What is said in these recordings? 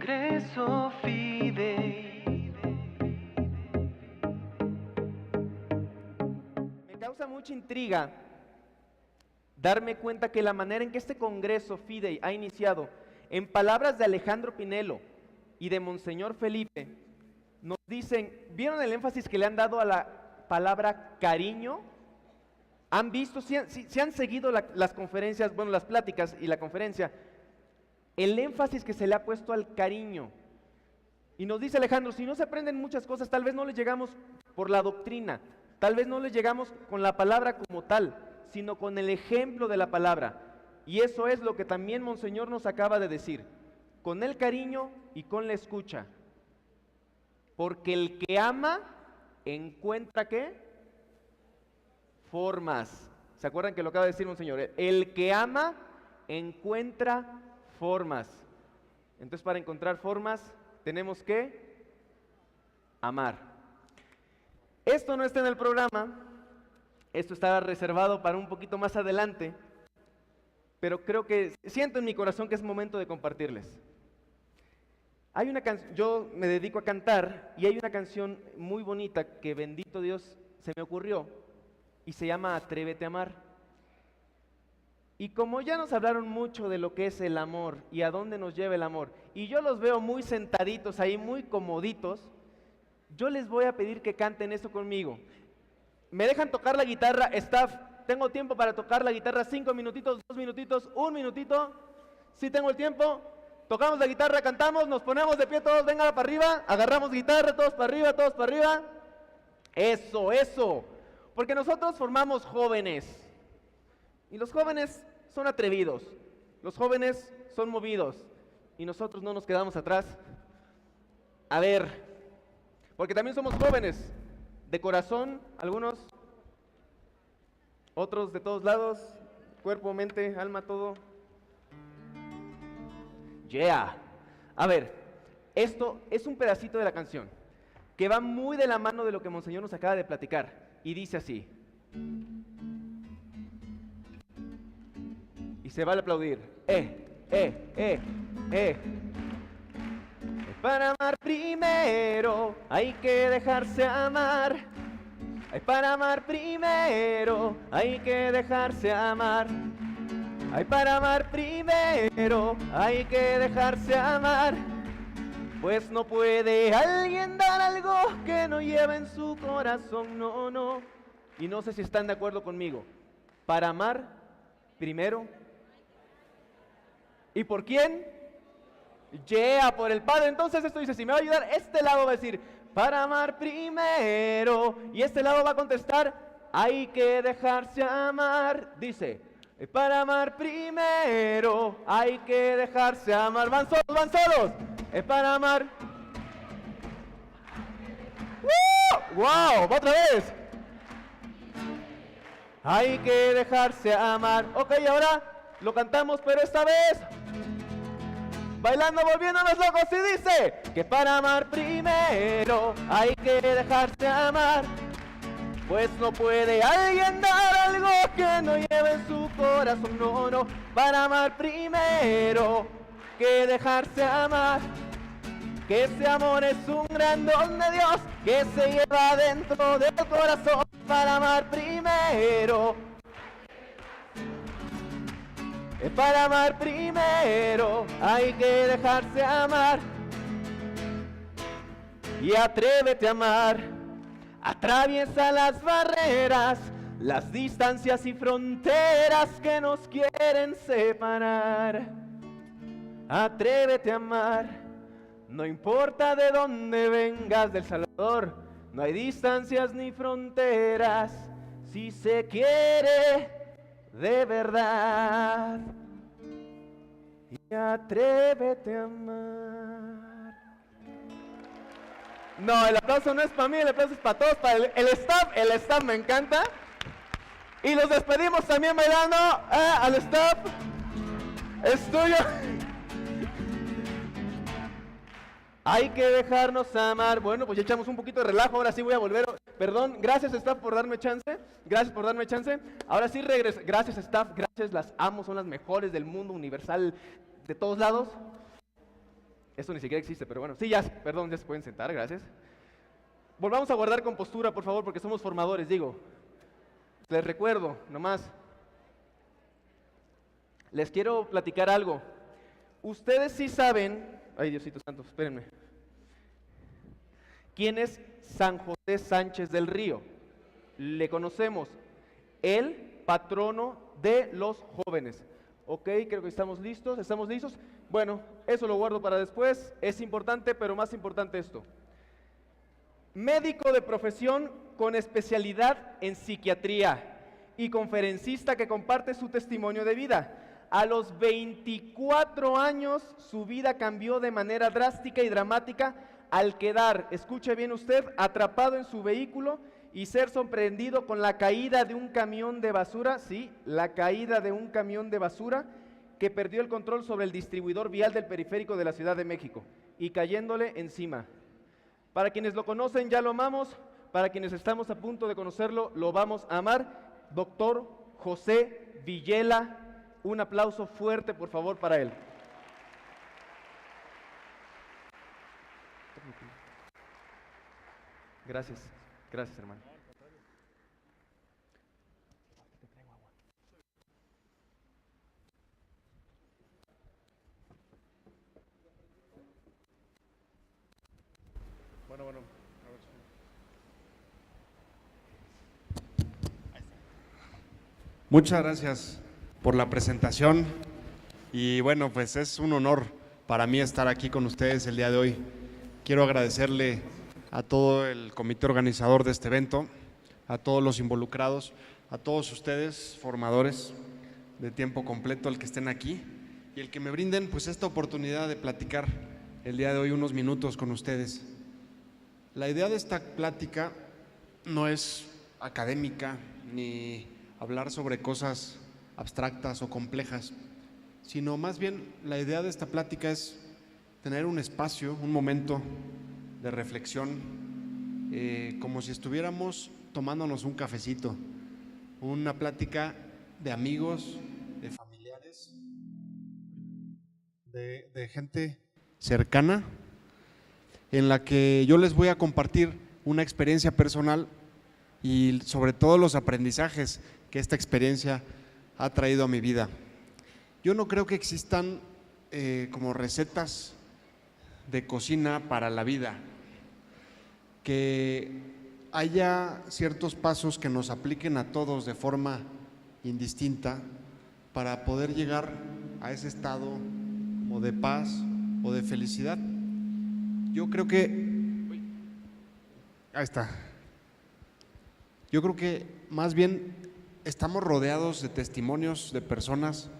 Congreso Fidei. Me causa mucha intriga darme cuenta que la manera en que este Congreso Fidei ha iniciado, en palabras de Alejandro Pinelo y de Monseñor Felipe, nos dicen, ¿vieron el énfasis que le han dado a la palabra cariño? ¿Han visto, si han seguido las conferencias, bueno, las pláticas y la conferencia, el énfasis que se le ha puesto al cariño? Y nos dice Alejandro, si no se aprenden muchas cosas, tal vez no les llegamos por la doctrina, tal vez no les llegamos con la palabra como tal, sino con el ejemplo de la palabra. Y eso es lo que también Monseñor nos acaba de decir, con el cariño y con la escucha. Porque el que ama, encuentra ¿qué? Formas. ¿Se acuerdan que lo acaba de decir Monseñor? El que ama, encuentra formas. Entonces, para encontrar formas, tenemos que amar. Esto no está en el programa, esto estaba reservado para un poquito más adelante, pero creo que siento en mi corazón que es momento de compartirles. Hay una canción, yo me dedico a cantar y hay una canción muy bonita que, bendito Dios, se me ocurrió y se llama Atrévete a amar. Y como ya nos hablaron mucho de lo que es el amor y a dónde nos lleva el amor, y yo los veo muy sentaditos ahí, muy comoditos, yo les voy a pedir que canten esto conmigo. ¿Me dejan tocar la guitarra, staff? ¿Tengo tiempo para tocar la guitarra? 5 minutitos, 2 minutitos, 1 minutito. ¿Sí tengo el tiempo? Tocamos la guitarra, cantamos, nos ponemos de pie todos, venga para arriba, agarramos guitarra, todos para arriba, todos para arriba. Eso, eso. Porque nosotros formamos jóvenes. Y los jóvenes son atrevidos. Los jóvenes son movidos. Y nosotros no nos quedamos atrás. A ver, porque también somos jóvenes. De corazón, algunos. Otros de todos lados. Cuerpo, mente, alma, todo. Yeah. A ver, esto es un pedacito de la canción que va muy de la mano de lo que Monseñor nos acaba de platicar y dice así. Y se vale aplaudir. Para amar primero hay que dejarse amar. Ay, para amar primero hay que dejarse amar. Ay, para amar primero hay que dejarse amar. Pues no puede alguien dar algo que no lleve en su corazón, no, no. Y no sé si están de acuerdo conmigo. Para amar primero. ¿Y por quién? Yeah, por el Padre. Entonces esto dice, si me va a ayudar, este lado va a decir, para amar primero. Y este lado va a contestar, hay que dejarse amar. Dice, para amar primero hay que dejarse amar. Van solos, van solos. Para amar. ¡Wow! ¡Otra vez! Hay que dejarse amar. Ok, ahora lo cantamos, pero esta vez bailando, volviéndonos locos, y dice que para amar primero hay que dejarse amar. Pues no puede alguien dar algo que no lleve en su corazón, no, no. Para amar primero que dejarse amar. Que ese amor es un gran don de Dios que se lleva dentro del corazón. Para amar primero. Para amar primero hay que dejarse amar. Y atrévete a amar. Atraviesa las barreras, las distancias y fronteras que nos quieren separar. Atrévete a amar, no importa de dónde vengas, del Salvador, no hay distancias ni fronteras, si se quiere de verdad. Y atrévete a amar. No, el aplauso no es para mí, el aplauso es para todos, para el staff me encanta. Y los despedimos también bailando al staff. Es tuyo. Hay que dejarnos amar. Bueno, pues ya echamos un poquito de relajo, ahora sí voy a volver. Perdón, gracias staff por darme chance. Gracias por darme chance. Ahora sí regreso. Gracias staff, gracias, las amo, son las mejores del mundo universal, de todos lados. Esto ni siquiera existe, pero bueno. Sí, ya, perdón, ya se pueden sentar, gracias. Volvamos a guardar compostura, por favor, porque somos formadores, digo. Les recuerdo, nomás. Les quiero platicar algo. Ustedes sí saben, ay Diosito Santo, espérenme. ¿Quién es San José Sánchez del Río? Le conocemos, el patrono de los jóvenes. Ok, creo que estamos listos, ¿estamos listos? Bueno, eso lo guardo para después, es importante, pero más importante esto. Médico de profesión con especialidad en psiquiatría y conferencista que comparte su testimonio de vida. A los 24 años su vida cambió de manera drástica y dramática al quedar, escuche bien usted, atrapado en su vehículo y ser sorprendido con la caída de un camión de basura, sí, la caída de un camión de basura que perdió el control sobre el distribuidor vial del periférico de la Ciudad de México y cayéndole encima. Para quienes lo conocen ya lo amamos, para quienes estamos a punto de conocerlo lo vamos a amar. Doctor José Villela, un aplauso fuerte por favor para él. Gracias, gracias hermano. Bueno. Muchas gracias por la presentación y bueno, pues es un honor para mí estar aquí con ustedes el día de hoy. Quiero agradecerle a todo el comité organizador de este evento, a todos los involucrados, a todos ustedes, formadores de tiempo completo, el que estén aquí y el que me brinden pues esta oportunidad de platicar el día de hoy unos minutos con ustedes. La idea de esta plática no es académica ni hablar sobre cosas abstractas o complejas, sino más bien la idea de esta plática es tener un espacio, un momento de reflexión, como si estuviéramos tomándonos un cafecito, una plática de amigos, de familiares, de gente cercana, en la que yo les voy a compartir una experiencia personal y sobre todo los aprendizajes que esta experiencia ha traído a mi vida. Yo no creo que existan como recetas de cocina para la vida, que haya ciertos pasos que nos apliquen a todos de forma indistinta para poder llegar a ese estado o de paz o de felicidad. Yo creo que, ahí está, yo creo que más bien estamos rodeados de testimonios de personas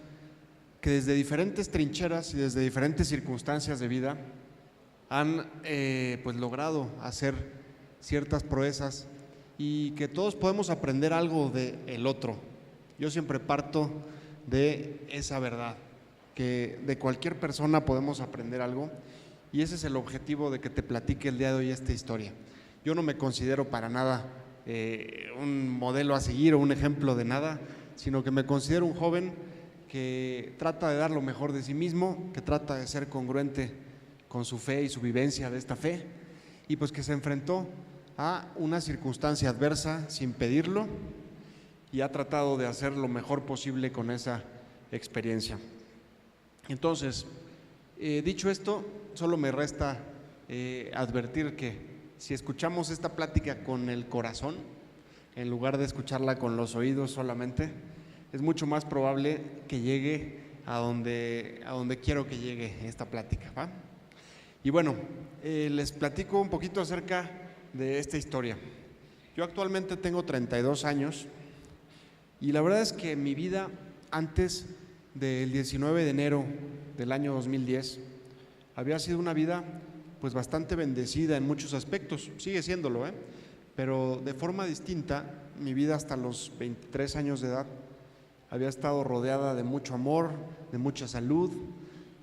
que desde diferentes trincheras y desde diferentes circunstancias de vida han pues logrado hacer ciertas proezas y que todos podemos aprender algo del otro. Yo siempre parto de esa verdad, que de cualquier persona podemos aprender algo. Y ese es el objetivo de que te platique el día de hoy esta historia. Yo no me considero para nada un modelo a seguir o un ejemplo de nada, sino que me considero un joven que trata de dar lo mejor de sí mismo, que trata de ser congruente con su fe y su vivencia de esta fe, y pues que se enfrentó a una circunstancia adversa sin pedirlo y ha tratado de hacer lo mejor posible con esa experiencia. Entonces, dicho esto, solo me resta advertir que si escuchamos esta plática con el corazón, en lugar de escucharla con los oídos solamente, es mucho más probable que llegue a donde quiero que llegue esta plática, ¿va? Y bueno, les platico un poquito acerca de esta historia. Yo actualmente tengo 32 años y la verdad es que mi vida antes del 19 de enero del año 2010 había sido una vida pues bastante bendecida en muchos aspectos, sigue siéndolo, pero de forma distinta. Mi vida hasta los 23 años de edad había estado rodeada de mucho amor, de mucha salud,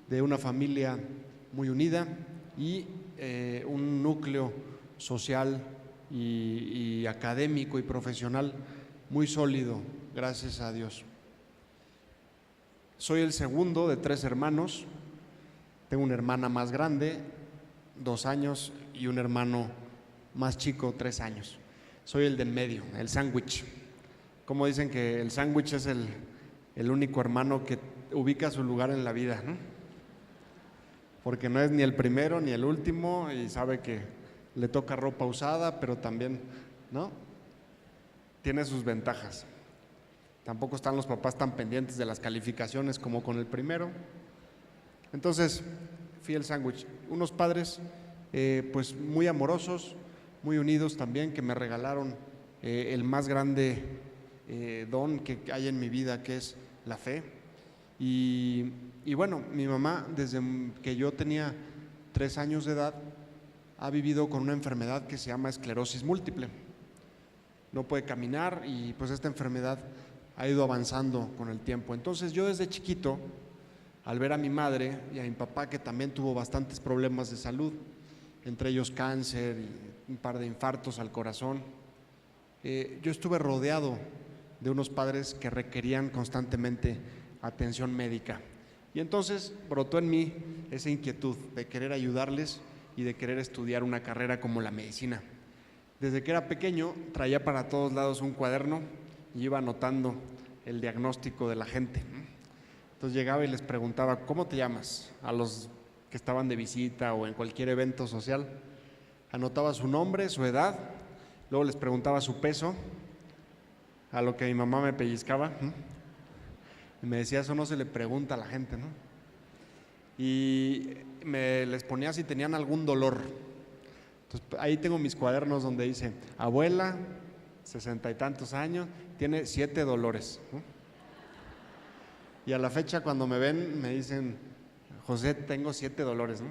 de una familia muy unida y un núcleo social y académico y profesional muy sólido, gracias a Dios. Soy el segundo de 3 hermanos Tengo una hermana más grande, 2 años, y un hermano más chico, 3 años. Soy el del medio, el sándwich. Como dicen que el sándwich es el único hermano que ubica su lugar en la vida, ¿no? Porque no es ni el primero ni el último y sabe que le toca ropa usada, pero también, ¿no? Tiene sus ventajas. Tampoco están los papás tan pendientes de las calificaciones como con el primero. Entonces, fui el sándwich. Unos padres pues muy amorosos, muy unidos también, que me regalaron el más grande don que hay en mi vida, que es la fe. Y bueno, mi mamá, desde que yo tenía 3 años de edad, ha vivido con una enfermedad que se llama esclerosis múltiple. No puede caminar y pues esta enfermedad ha ido avanzando con el tiempo. Entonces yo desde chiquito, al ver a mi madre y a mi papá, que también tuvo bastantes problemas de salud, entre ellos cáncer y un par de infartos al corazón, yo estuve rodeado de unos padres que requerían constantemente atención médica. Y entonces brotó en mí esa inquietud de querer ayudarles y de querer estudiar una carrera como la medicina. Desde que era pequeño traía para todos lados un cuaderno y iba anotando el diagnóstico de la gente. Entonces llegaba y les preguntaba, ¿cómo te llamas? A los que estaban de visita o en cualquier evento social. Anotaba su nombre, su edad, luego les preguntaba su peso, a lo que mi mamá me pellizcaba. Y me decía, eso no se le pregunta a la gente, ¿no? Y les ponía si tenían algún dolor. Entonces, ahí tengo mis cuadernos donde dice, abuela, 60 y tantos años, tiene 7 dolores, ¿no? Y a la fecha cuando me ven me dicen, José, tengo 7 dolores, ¿no?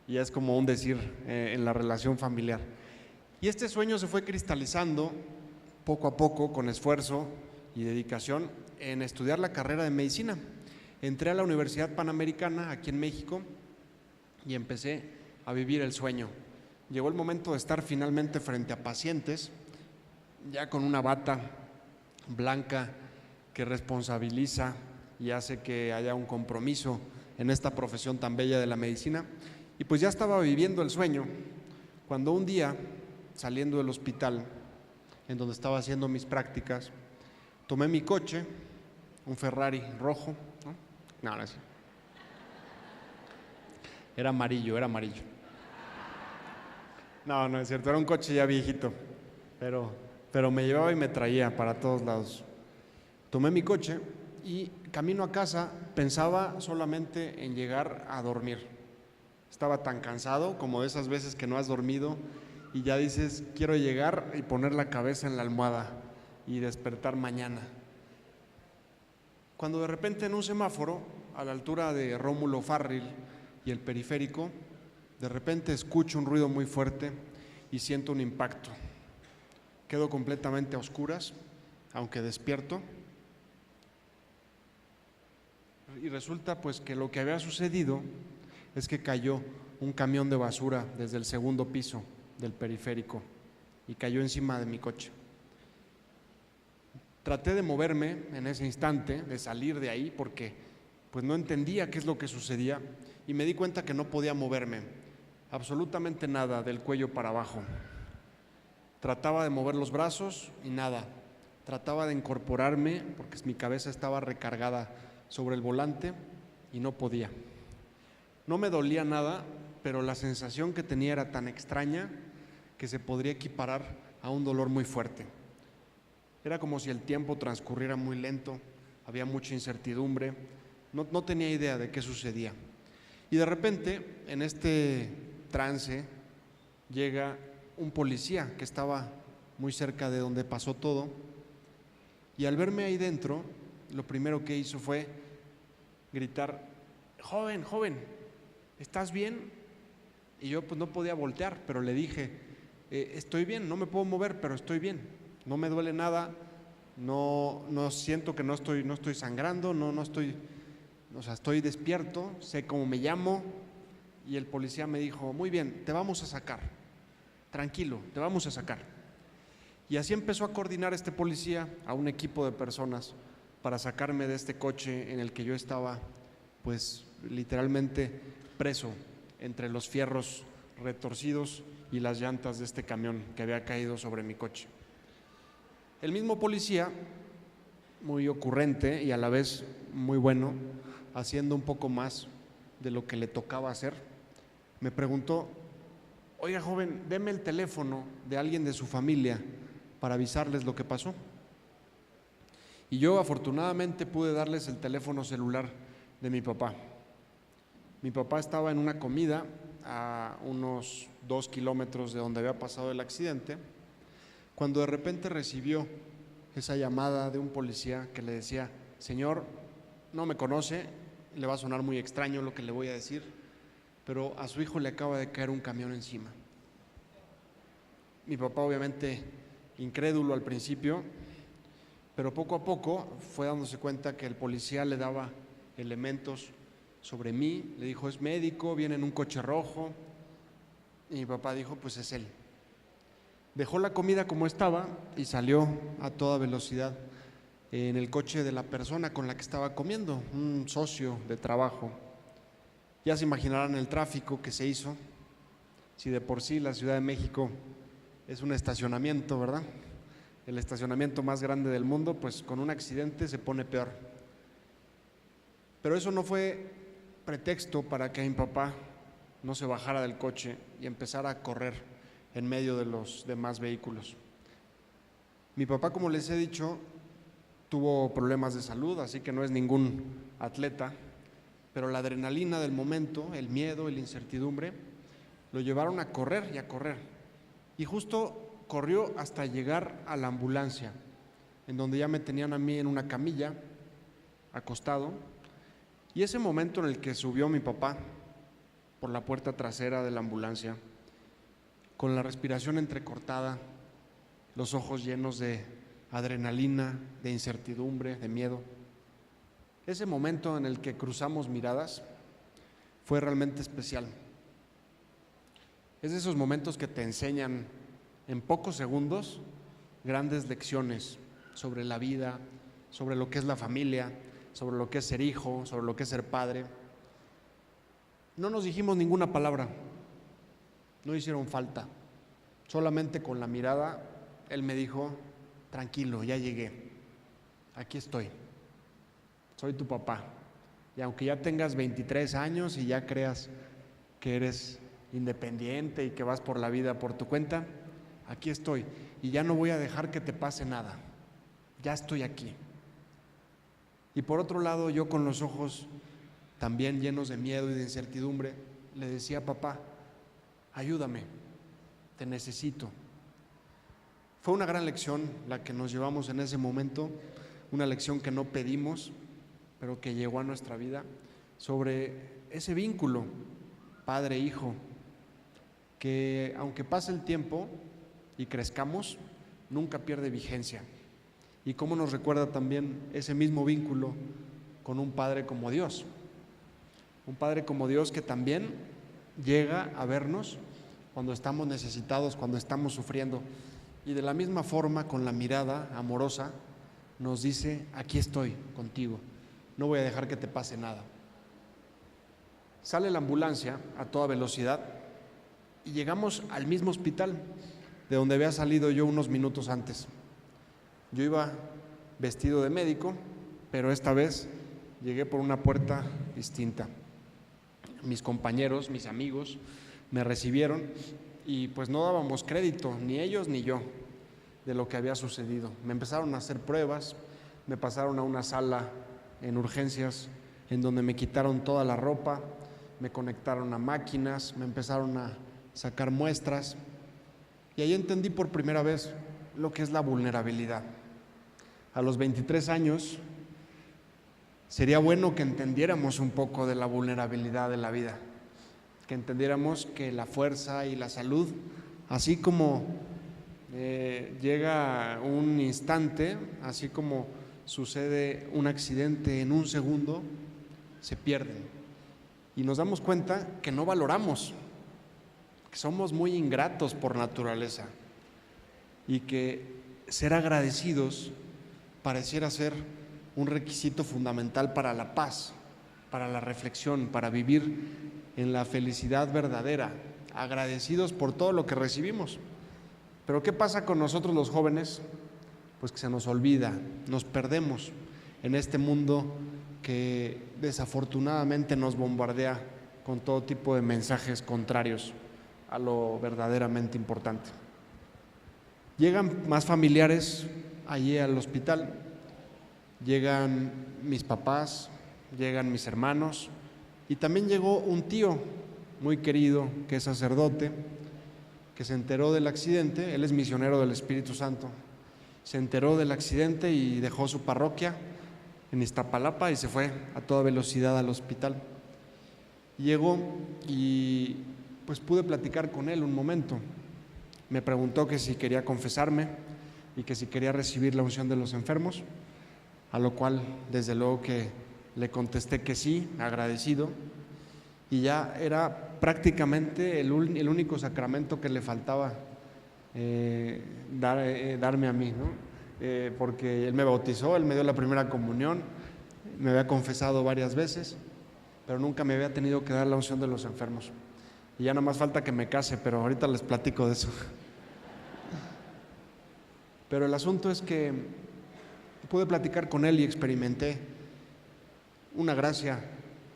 Y es como un decir en la relación familiar. Y este sueño se fue cristalizando poco a poco, con esfuerzo y dedicación, en estudiar la carrera de medicina. Entré a la Universidad Panamericana aquí en México y empecé a vivir el sueño. Llegó el momento de estar finalmente frente a pacientes, ya con una bata blanca que responsabiliza y hace que haya un compromiso en esta profesión tan bella de la medicina. Y pues ya estaba viviendo el sueño cuando un día, saliendo del hospital en donde estaba haciendo mis prácticas, tomé mi coche, un Ferrari rojo, ¿no? No, era amarillo. No es cierto, era un coche ya viejito, pero me llevaba y me traía para todos lados. Tomé mi coche y camino a casa pensaba solamente en llegar a dormir. Estaba tan cansado como de esas veces que no has dormido y ya dices, quiero llegar y poner la cabeza en la almohada y despertar mañana. Cuando de repente en un semáforo, a la altura de Rómulo Farril y el periférico, de repente escucho un ruido muy fuerte y siento un impacto. Quedo completamente a oscuras, aunque despierto. Y resulta pues que lo que había sucedido es que cayó un camión de basura desde el 2.º piso del periférico y cayó encima de mi coche. Traté de moverme en ese instante, de salir de ahí porque pues no entendía qué es lo que sucedía y me di cuenta que no podía moverme absolutamente nada del cuello para abajo. Trataba de mover los brazos y nada. Trataba de incorporarme porque mi cabeza estaba recargada sobre el volante y no podía. No me dolía nada, pero la sensación que tenía era tan extraña que se podría equiparar a un dolor muy fuerte. Era como si el tiempo transcurriera muy lento, había mucha incertidumbre, no tenía idea de qué sucedía. Y de repente, en este trance, llega un policía que estaba muy cerca de donde pasó todo, y al verme ahí dentro, lo primero que hizo fue gritar, joven, ¿estás bien? Y yo pues no podía voltear, pero le dije, estoy bien, no me puedo mover, pero estoy bien, no me duele nada, no siento que no estoy sangrando, no estoy, o sea, estoy despierto, sé cómo me llamo. Y el policía me dijo, muy bien, te vamos a sacar, tranquilo, te vamos a sacar. Y así empezó a coordinar este policía a un equipo de personas para sacarme de este coche en el que yo estaba pues literalmente preso entre los fierros retorcidos y las llantas de este camión que había caído sobre mi coche. El mismo policía, muy ocurrente y a la vez muy bueno, haciendo un poco más de lo que le tocaba hacer, me preguntó: oiga, joven, deme el teléfono de alguien de su familia para avisarles lo que pasó. Y yo afortunadamente pude darles el teléfono celular de mi papá. Mi papá estaba en una comida a unos 2 kilómetros de donde había pasado el accidente, cuando de repente recibió esa llamada de un policía que le decía: señor, no me conoce, le va a sonar muy extraño lo que le voy a decir, pero a su hijo le acaba de caer un camión encima. Mi papá, obviamente incrédulo al principio, pero poco a poco fue dándose cuenta que el policía le daba elementos sobre mí. Le dijo: es médico, viene en un coche rojo. Y mi papá dijo: pues es él. Dejó la comida como estaba y salió a toda velocidad en el coche de la persona con la que estaba comiendo, un socio de trabajo. Ya se imaginarán el tráfico que se hizo. Si de por sí la Ciudad de México es un estacionamiento, ¿verdad? El estacionamiento más grande del mundo, pues con un accidente se pone peor. Pero eso no fue pretexto para que mi papá no se bajara del coche y empezara a correr en medio de los demás vehículos. Mi papá, como les he dicho, tuvo problemas de salud, así que no es ningún atleta, pero la adrenalina del momento, el miedo y la incertidumbre lo llevaron a correr y a correr. Y justo corrió hasta llegar a la ambulancia, en donde ya me tenían a mí en una camilla, acostado, y ese momento en el que subió mi papá por la puerta trasera de la ambulancia, con la respiración entrecortada, los ojos llenos de adrenalina, de incertidumbre, de miedo, ese momento en el que cruzamos miradas fue realmente especial. Es de esos momentos que te enseñan en pocos segundos grandes lecciones sobre la vida, sobre lo que es la familia, sobre lo que es ser hijo, sobre lo que es ser padre. No nos dijimos ninguna palabra, no hicieron falta. Solamente con la mirada él me dijo: tranquilo, ya llegué, aquí estoy, soy tu papá. Y aunque ya tengas 23 años y ya creas que eres independiente y que vas por la vida por tu cuenta, aquí estoy y ya no voy a dejar que te pase nada, ya estoy aquí. Y por otro lado, yo con los ojos también llenos de miedo y de incertidumbre, le decía: papá, ayúdame, te necesito. Fue una gran lección la que nos llevamos en ese momento, una lección que no pedimos, pero que llegó a nuestra vida, sobre ese vínculo padre-hijo, que aunque pase el tiempo y crezcamos, nunca pierde vigencia. Y cómo nos recuerda también ese mismo vínculo con un Padre como Dios. Un Padre como Dios que también llega a vernos cuando estamos necesitados, cuando estamos sufriendo. Y de la misma forma, con la mirada amorosa, nos dice: aquí estoy contigo, no voy a dejar que te pase nada. Sale la ambulancia a toda velocidad y llegamos al mismo hospital de donde había salido yo unos minutos antes. Yo iba vestido de médico, pero esta vez llegué por una puerta distinta. Mis compañeros, mis amigos, me recibieron y pues no dábamos crédito, ni ellos ni yo, de lo que había sucedido. Me empezaron a hacer pruebas, me pasaron a una sala en urgencias en donde me quitaron toda la ropa, me conectaron a máquinas, me empezaron a sacar muestras y ahí entendí por primera vez lo que es la vulnerabilidad. A los 23 años sería bueno que entendiéramos un poco de la vulnerabilidad de la vida, que entendiéramos que la fuerza y la salud, así como llega un instante, así como sucede un accidente en un segundo, se pierden. Y nos damos cuenta que no valoramos, que somos muy ingratos por naturaleza y que ser agradecidos pareciera ser un requisito fundamental para la paz, para la reflexión, para vivir en la felicidad verdadera, agradecidos por todo lo que recibimos. Pero ¿qué pasa con nosotros los jóvenes? Pues que se nos olvida, nos perdemos en este mundo que desafortunadamente nos bombardea con todo tipo de mensajes contrarios a lo verdaderamente importante. Llegan más familiares allí al hospital, llegan mis papás, llegan mis hermanos y también llegó un tío muy querido que es sacerdote, que se enteró del accidente. Él es misionero del Espíritu Santo. Se enteró del accidente y dejó su parroquia en Iztapalapa y se fue a toda velocidad al hospital. Llegó y pues pude platicar con él un momento. Me preguntó que si quería confesarme y que si quería recibir la unción de los enfermos, a lo cual desde luego que le contesté que sí, agradecido, y ya era prácticamente el único sacramento que le faltaba darme a mí, ¿no? Porque él me bautizó, él me dio la primera comunión, me había confesado varias veces, pero nunca me había tenido que dar la unción de los enfermos. Y ya no más falta que me case, pero ahorita les platico de eso. Pero el asunto es que pude platicar con él y experimenté una gracia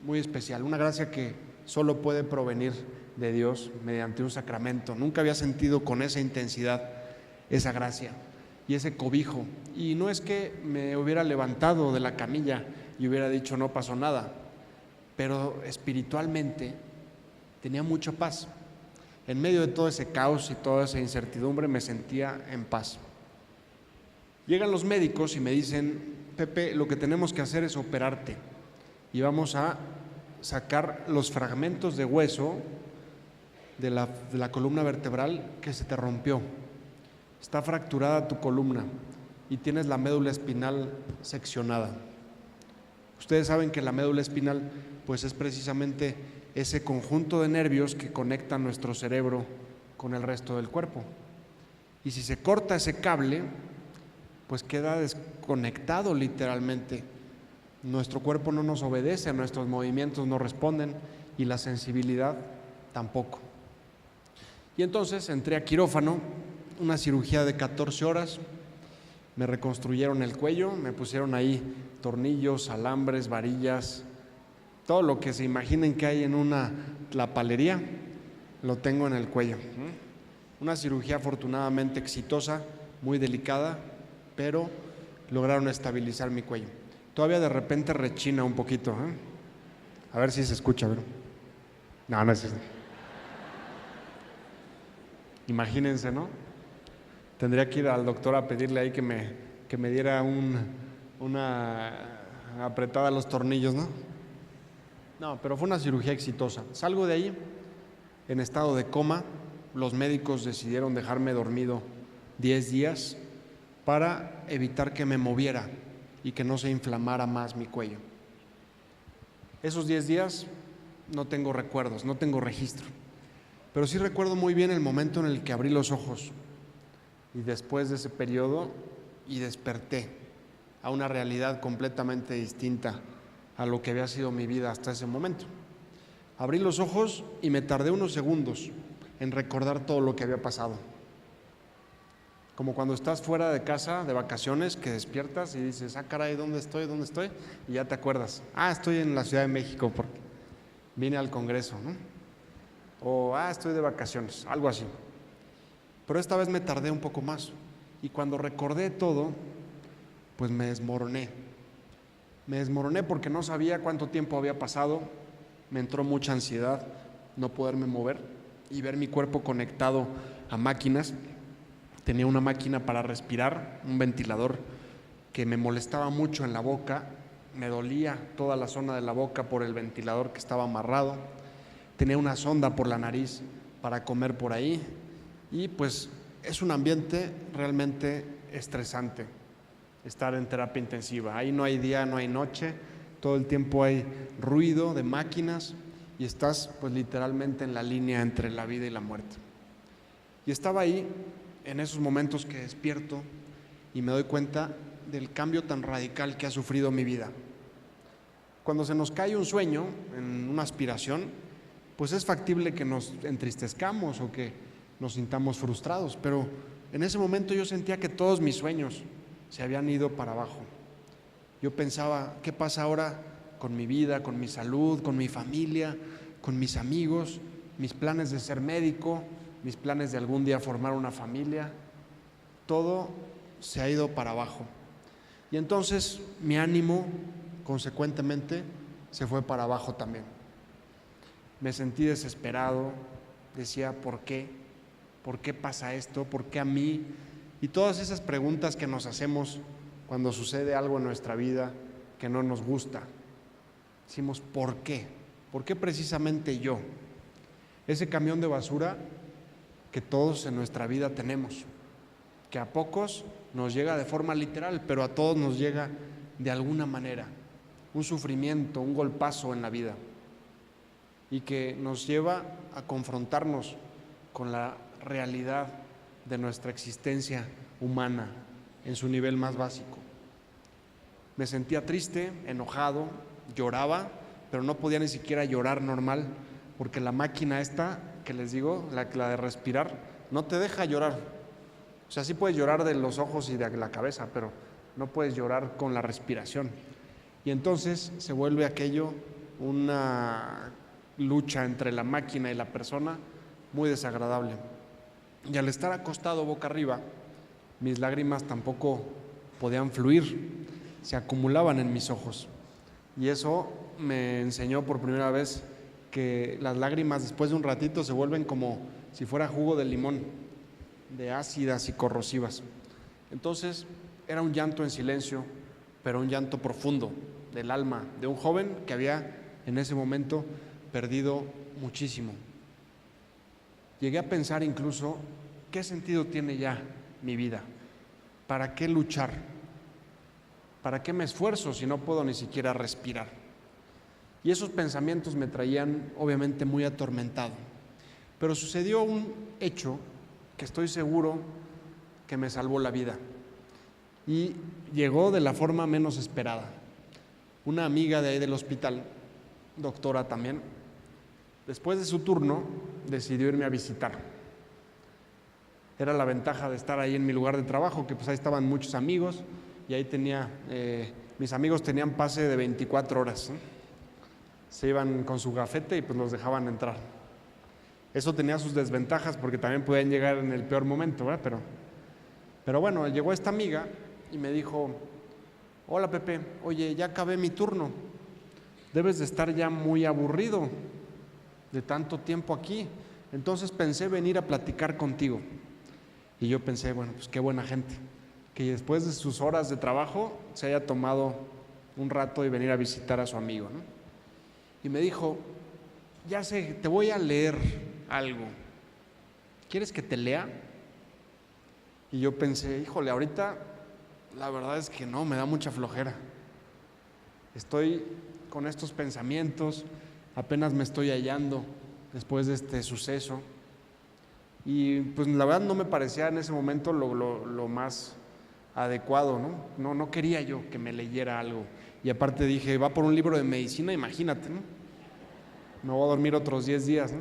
muy especial, una gracia que solo puede provenir de Dios mediante un sacramento. Nunca había sentido con esa intensidad esa gracia y ese cobijo. Y no es que me hubiera levantado de la camilla y hubiera dicho no pasó nada, pero espiritualmente tenía mucha paz. En medio de todo ese caos y toda esa incertidumbre me sentía en paz. Llegan los médicos y me dicen: Pepe, lo que tenemos que hacer es operarte y vamos a sacar los fragmentos de hueso de la columna vertebral que se te rompió. Está fracturada tu columna y tienes la médula espinal seccionada. Ustedes saben que la médula espinal pues es precisamente ese conjunto de nervios que conecta nuestro cerebro con el resto del cuerpo. Y si se corta ese cable, pues queda desconectado literalmente. Nuestro cuerpo no nos obedece, nuestros movimientos no responden y la sensibilidad tampoco. Y entonces entré a quirófano, una cirugía de 14 horas, me reconstruyeron el cuello, me pusieron ahí tornillos, alambres, varillas, todo lo que se imaginen que hay en una tlapalería, lo tengo en el cuello. Una cirugía afortunadamente exitosa, muy delicada, pero lograron estabilizar mi cuello. Todavía de repente rechina un poquito, A ver si se escucha, ¿verdad? No, no es eso. Imagínense, ¿no? Tendría que ir al doctor a pedirle ahí que me diera una apretada a los tornillos, ¿no? No, pero fue una cirugía exitosa. Salgo de ahí en estado de coma. Los médicos decidieron dejarme dormido 10 días para evitar que me moviera y que no se inflamara más mi cuello. Esos 10 días no tengo recuerdos, no tengo registro, pero sí recuerdo muy bien el momento en el que abrí los ojos y después de ese periodo y desperté a una realidad completamente distinta a lo que había sido mi vida hasta ese momento. Abrí los ojos y me tardé unos segundos en recordar todo lo que había pasado. Como cuando estás fuera de casa de vacaciones, que despiertas y dices: ah, caray, ¿dónde estoy? ¿Dónde estoy? Y ya te acuerdas: ah, estoy en la Ciudad de México porque vine al Congreso, ¿no? O estoy de vacaciones, algo así. Pero esta vez me tardé un poco más y cuando recordé todo, pues me desmoroné. Me desmoroné porque no sabía cuánto tiempo había pasado, me entró mucha ansiedad no poderme mover y ver mi cuerpo conectado a máquinas. Tenía una máquina para respirar, un ventilador que me molestaba mucho en la boca, me dolía toda la zona de la boca por el ventilador que estaba amarrado. Tenía una sonda por la nariz para comer por ahí y pues es un ambiente realmente estresante estar en terapia intensiva. Ahí no hay día, no hay noche, todo el tiempo hay ruido de máquinas y estás pues literalmente en la línea entre la vida y la muerte. Y estaba ahí en esos momentos que despierto y me doy cuenta del cambio tan radical que ha sufrido mi vida. Cuando se nos cae un sueño, en una aspiración, pues es factible que nos entristezcamos o que nos sintamos frustrados, pero en ese momento yo sentía que todos mis sueños se habían ido para abajo. Yo pensaba, ¿qué pasa ahora con mi vida, con mi salud, con mi familia, con mis amigos, mis planes de ser médico, mis planes de algún día formar una familia? Todo se ha ido para abajo. Y entonces mi ánimo, consecuentemente, se fue para abajo también. Me sentí desesperado, decía, ¿por qué? ¿Por qué pasa esto? ¿Por qué a mí? Y todas esas preguntas que nos hacemos cuando sucede algo en nuestra vida que no nos gusta. Decimos, ¿por qué? ¿Por qué precisamente yo? Ese camión de basura que todos en nuestra vida tenemos, que a pocos nos llega de forma literal, pero a todos nos llega de alguna manera. Un sufrimiento, un golpazo en la vida, y que nos lleva a confrontarnos con la realidad de nuestra existencia humana en su nivel más básico. Me sentía triste, enojado, lloraba, pero no podía ni siquiera llorar normal, porque la máquina esta que les digo, la de respirar, no te deja llorar. O sea, sí puedes llorar de los ojos y de la cabeza, pero no puedes llorar con la respiración. Y entonces se vuelve aquello una lucha entre la máquina y la persona muy desagradable. Y al estar acostado boca arriba, mis lágrimas tampoco podían fluir, se acumulaban en mis ojos. Y eso me enseñó por primera vez que las lágrimas después de un ratito se vuelven como si fuera jugo de limón, de ácidas y corrosivas. Entonces era un llanto en silencio, pero un llanto profundo del alma de un joven que había en ese momento perdido muchísimo. Llegué a pensar incluso, ¿qué sentido tiene ya mi vida? ¿Para qué luchar? ¿Para qué me esfuerzo si no puedo ni siquiera respirar? Y esos pensamientos me traían obviamente muy atormentado. Pero sucedió un hecho que estoy seguro que me salvó la vida. Y llegó de la forma menos esperada. Una amiga de ahí del hospital, doctora también, después de su turno decidió irme a visitar. Era la ventaja de estar ahí en mi lugar de trabajo, que pues ahí estaban muchos amigos y ahí tenía, mis amigos tenían pase de 24 horas, ¿eh? Se iban con su gafete y pues los dejaban entrar. Eso tenía sus desventajas porque también podían llegar en el peor momento, ¿verdad? Pero bueno, llegó esta amiga y me dijo, hola Pepe, oye, ya acabé mi turno, debes de estar ya muy aburrido de tanto tiempo aquí, entonces pensé venir a platicar contigo. Y yo pensé, bueno, pues qué buena gente, que después de sus horas de trabajo se haya tomado un rato y venir a visitar a su amigo, ¿no? Y me dijo, ya sé, te voy a leer algo, ¿quieres que te lea? Y yo pensé, híjole, ahorita la verdad es que no, me da mucha flojera. Estoy con estos pensamientos, apenas me estoy hallando después de este suceso. Y pues la verdad no me parecía en ese momento lo más adecuado, ¿no? No quería yo que me leyera algo. Y aparte dije, va por un libro de medicina, imagínate, ¿no? Me voy a dormir otros 10 días, ¿no?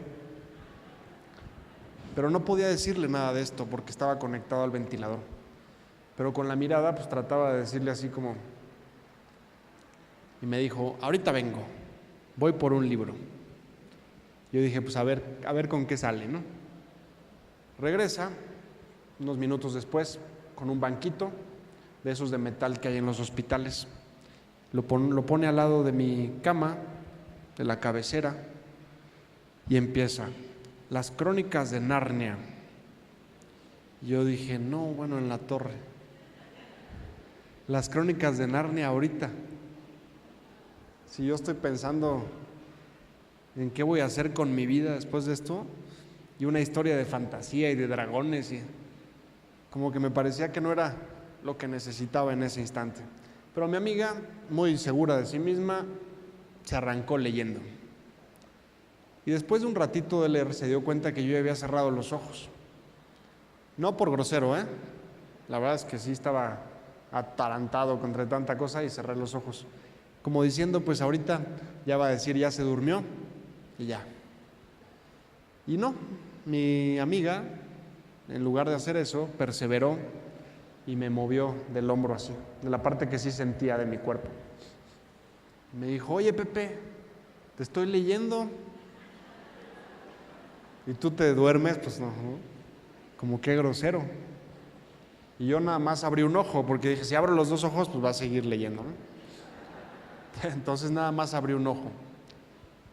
Pero no podía decirle nada de esto porque estaba conectado al ventilador. Pero con la mirada pues trataba de decirle así como... Y me dijo, ahorita vengo, voy por un libro. Yo dije, pues a ver con qué sale, ¿no? Regresa unos minutos después con un banquito de esos de metal que hay en los hospitales. Lo pone al lado de mi cama, de la cabecera, y empieza, las crónicas de Narnia. Yo dije, no, bueno, en la torre. Las crónicas de Narnia ahorita. Si yo estoy pensando en qué voy a hacer con mi vida después de esto, y una historia de fantasía y de dragones, y como que me parecía que no era lo que necesitaba en ese instante. Pero mi amiga, muy segura de sí misma, se arrancó leyendo. Y después de un ratito de leer, se dio cuenta que yo ya había cerrado los ojos. No por grosero, ¿eh? La verdad es que sí estaba atarantado contra tanta cosa y cerré los ojos. como diciendo, pues ahorita ya va a decir, ya se durmió y ya. Y no, mi amiga, en lugar de hacer eso, perseveró y me movió del hombro así, de la parte que sí sentía de mi cuerpo. Me dijo, oye Pepe, te estoy leyendo. Y tú te duermes, pues no, como qué grosero. Y yo nada más abrí un ojo, porque dije, si abro los dos ojos, pues va a seguir leyendo, ¿no? Entonces nada más abrí un ojo.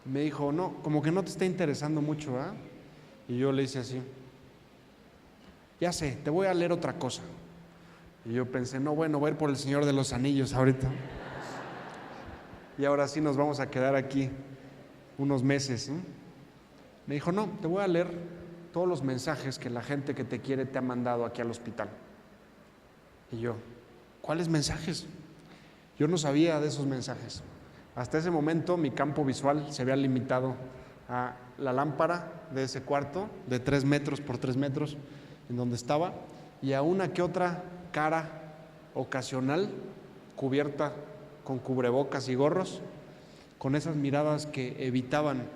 Me dijo, no, como que no te está interesando mucho, ¿ah? Y yo le hice así. Ya sé, te voy a leer otra cosa. Y yo pensé, no, bueno, voy a ir por el Señor de los Anillos ahorita. Y ahora sí nos vamos a quedar aquí unos meses, ¿eh? Me dijo, no, te voy a leer todos los mensajes que la gente que te quiere te ha mandado aquí al hospital. Y yo, ¿cuáles mensajes? Yo no sabía de esos mensajes. Hasta ese momento mi campo visual se había limitado a la lámpara de ese cuarto de 3 metros por 3 metros en donde estaba y a una que otra cara ocasional cubierta con cubrebocas y gorros, con esas miradas que evitaban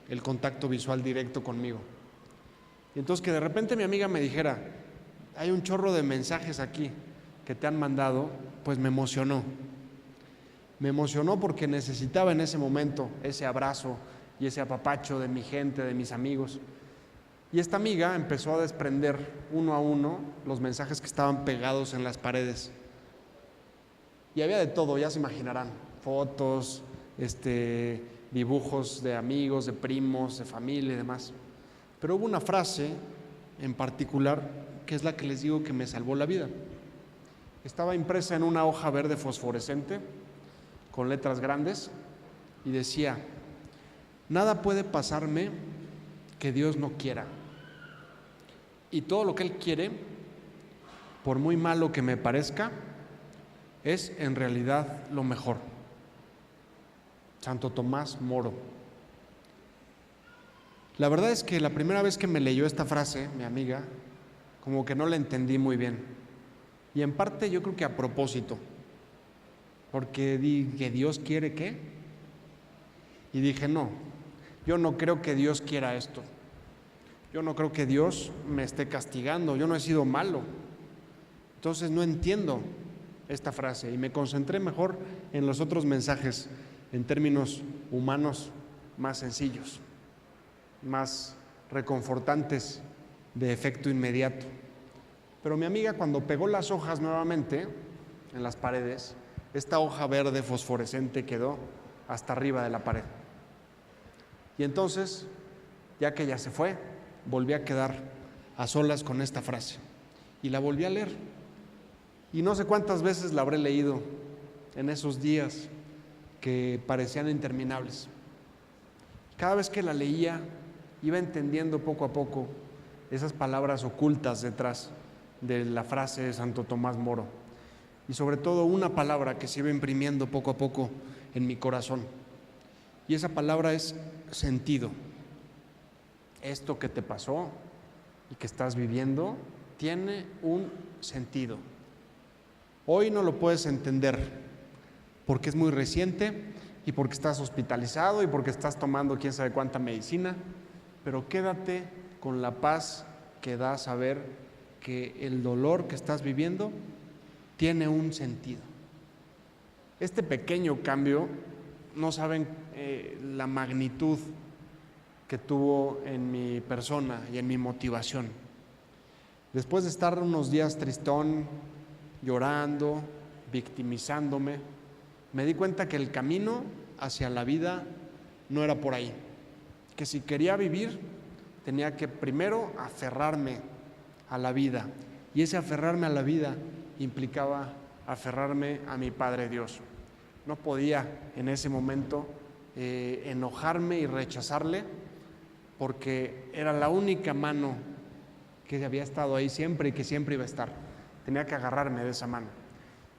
el contacto visual directo conmigo. Y entonces que de repente mi amiga me dijera, hay un chorro de mensajes aquí que te han mandado, pues me emocionó. Me emocionó porque necesitaba en ese momento ese abrazo y ese apapacho de mi gente, de mis amigos. Y esta amiga empezó a desprender uno a uno los mensajes que estaban pegados en las paredes. Y había de todo, ya se imaginarán, fotos, dibujos de amigos, de primos, de familia y demás. Pero hubo una frase en particular que es la que les digo que me salvó la vida. Estaba impresa en una hoja verde fosforescente con letras grandes y decía, nada puede pasarme que Dios no quiera. Y todo lo que Él quiere, por muy malo que me parezca, es en realidad lo mejor. Santo Tomás Moro. La verdad es que la primera vez que me leyó esta frase, mi amiga, como que no la entendí muy bien. Y en parte yo creo que a propósito, porque di que Dios quiere ¿qué? Y dije, no, yo no creo que Dios quiera esto. Yo no creo que Dios me esté castigando, yo no he sido malo. Entonces no entiendo esta frase y me concentré mejor en los otros mensajes en términos humanos más sencillos, más reconfortantes, de efecto inmediato. Pero mi amiga, cuando pegó las hojas nuevamente en las paredes, esta hoja verde fosforescente quedó hasta arriba de la pared. Y entonces, ya que ella se fue, volví a quedar a solas con esta frase y la volví a leer. Y no sé cuántas veces la habré leído en esos días que parecían interminables. Cada vez que la leía, iba entendiendo poco a poco esas palabras ocultas detrás de la frase de Santo Tomás Moro. Y sobre todo una palabra que se iba imprimiendo poco a poco en mi corazón. Y esa palabra es sentido. Esto que te pasó y que estás viviendo tiene un sentido. Hoy no lo puedes entender porque es muy reciente y porque estás hospitalizado y porque estás tomando quién sabe cuánta medicina, pero quédate con la paz que da saber que el dolor que estás viviendo tiene un sentido. Este pequeño cambio, no saben la magnitud que tuvo en mi persona y en mi motivación. Después de estar unos días tristón, llorando, victimizándome, me di cuenta que el camino hacia la vida no era por ahí, que si quería vivir tenía que primero aferrarme a la vida, y ese aferrarme a la vida implicaba aferrarme a mi Padre Dios. No podía en ese momento enojarme y rechazarle, porque era la única mano que había estado ahí siempre y que siempre iba a estar. Tenía que agarrarme de esa mano.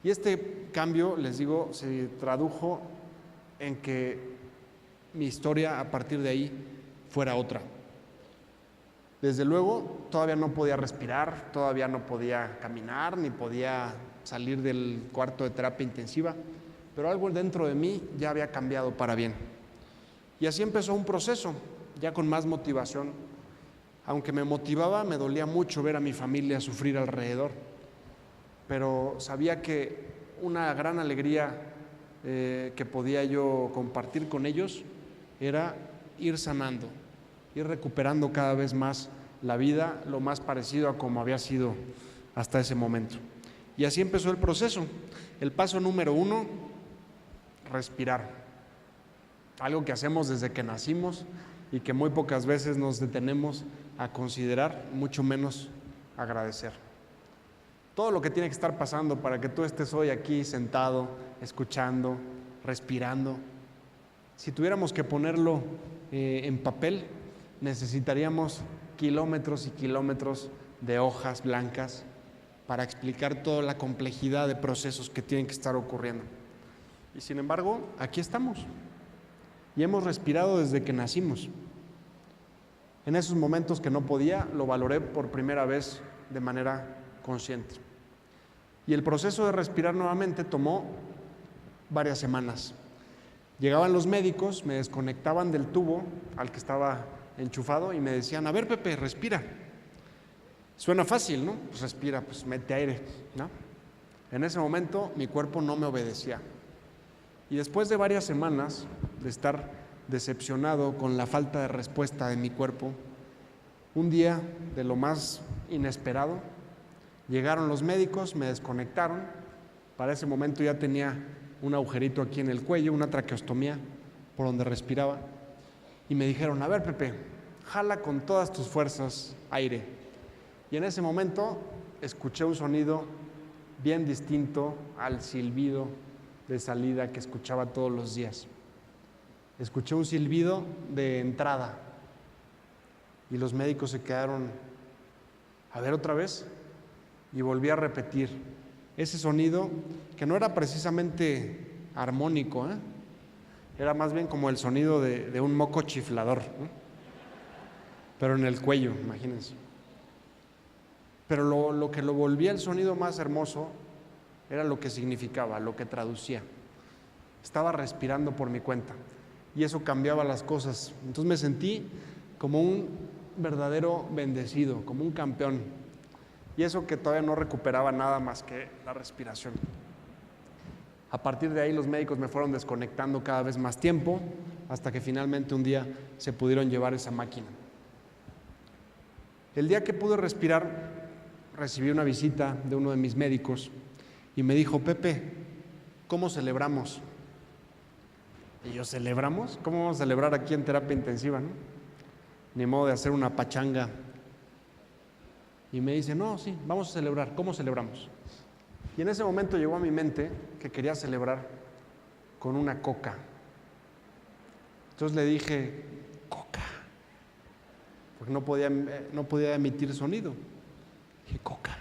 Y este cambio, les digo, se tradujo en que mi historia a partir de ahí fuera otra. Desde luego, todavía no podía respirar, todavía no podía caminar, ni podía salir del cuarto de terapia intensiva, pero algo dentro de mí ya había cambiado para bien. Y así empezó un proceso, ya con más motivación. Aunque me motivaba, me dolía mucho ver a mi familia sufrir alrededor, pero sabía que una gran alegría que podía yo compartir con ellos era ir sanando, ir recuperando cada vez más la vida, lo más parecido a como había sido hasta ese momento. Y así empezó el proceso. El paso número 1, respirar. Algo que hacemos desde que nacimos y que muy pocas veces nos detenemos a considerar, mucho menos agradecer. Todo lo que tiene que estar pasando para que tú estés hoy aquí sentado, escuchando, respirando. Si tuviéramos que ponerlo en papel, necesitaríamos kilómetros y kilómetros de hojas blancas para explicar toda la complejidad de procesos que tienen que estar ocurriendo. Y sin embargo, aquí estamos. Y hemos respirado desde que nacimos. En esos momentos que no podía, lo valoré por primera vez de manera consciente. Y el proceso de respirar nuevamente tomó varias semanas. Llegaban los médicos, me desconectaban del tubo al que estaba enchufado y me decían: a ver, Pepe, respira. Suena fácil, ¿no? Pues respira, pues mete aire, ¿no? En ese momento mi cuerpo no me obedecía. Y después de varias semanas de estar decepcionado con la falta de respuesta de mi cuerpo, un día de lo más inesperado, llegaron los médicos, me desconectaron. Para ese momento ya tenía un agujerito aquí en el cuello, una traqueostomía por donde respiraba, y me dijeron: a ver, Pepe, jala con todas tus fuerzas aire. Y en ese momento escuché un sonido bien distinto al silbido de salida que escuchaba todos los días. Escuché un silbido de entrada y los médicos se quedaron: a ver otra vez, y volví a repetir ese sonido que no era precisamente armónico, era más bien como el sonido de un moco chiflador, ¿no? Pero en el cuello, imagínense. Pero lo que lo volvía el sonido más hermoso era lo que significaba, lo que traducía. Estaba respirando por mi cuenta y eso cambiaba las cosas. Entonces me sentí como un verdadero bendecido, como un campeón. Y eso que todavía no recuperaba nada más que la respiración. A partir de ahí los médicos me fueron desconectando cada vez más tiempo hasta que finalmente un día se pudieron llevar esa máquina. El día que pude respirar, recibí una visita de uno de mis médicos y me dijo: Pepe, ¿cómo celebramos? Y yo: ¿celebramos? ¿Cómo vamos a celebrar aquí en terapia intensiva, no? Ni modo de hacer una pachanga. Y me dice: no, sí, vamos a celebrar. ¿Cómo celebramos? Y en ese momento llegó a mi mente que quería celebrar con una coca. Entonces le dije: coca, porque no podía emitir sonido. Dije: coca.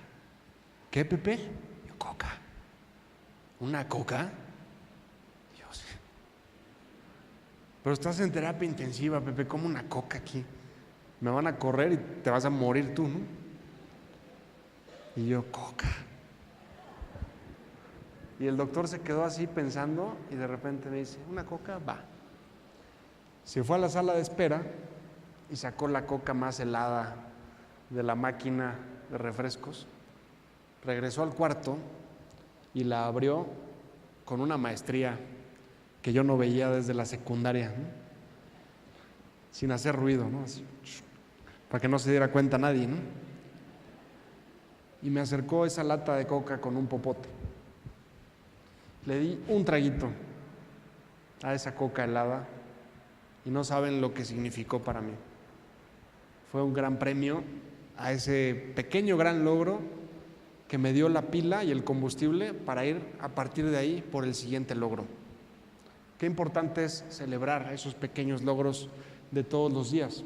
¿Qué, Pepe? Yo: coca. ¿Una coca? Dios. Pero estás en terapia intensiva, Pepe, ¿cómo una coca aquí? Me van a correr y te vas a morir tú, ¿no? Y yo: coca. Y el doctor se quedó así pensando y de repente me dice: ¿una coca? Va. Se fue a la sala de espera y sacó la coca más helada de la máquina de refrescos. Regresó al cuarto y la abrió con una maestría que yo no veía desde la secundaria, ¿no? Sin hacer ruido, ¿no? Así, para que no se diera cuenta nadie, ¿no? Y me acercó esa lata de coca con un popote. Le di un traguito a esa coca helada y no saben lo que significó para mí. Fue un gran premio a ese pequeño gran logro que me dio la pila y el combustible para ir a partir de ahí por el siguiente logro. Qué importante es celebrar esos pequeños logros de todos los días.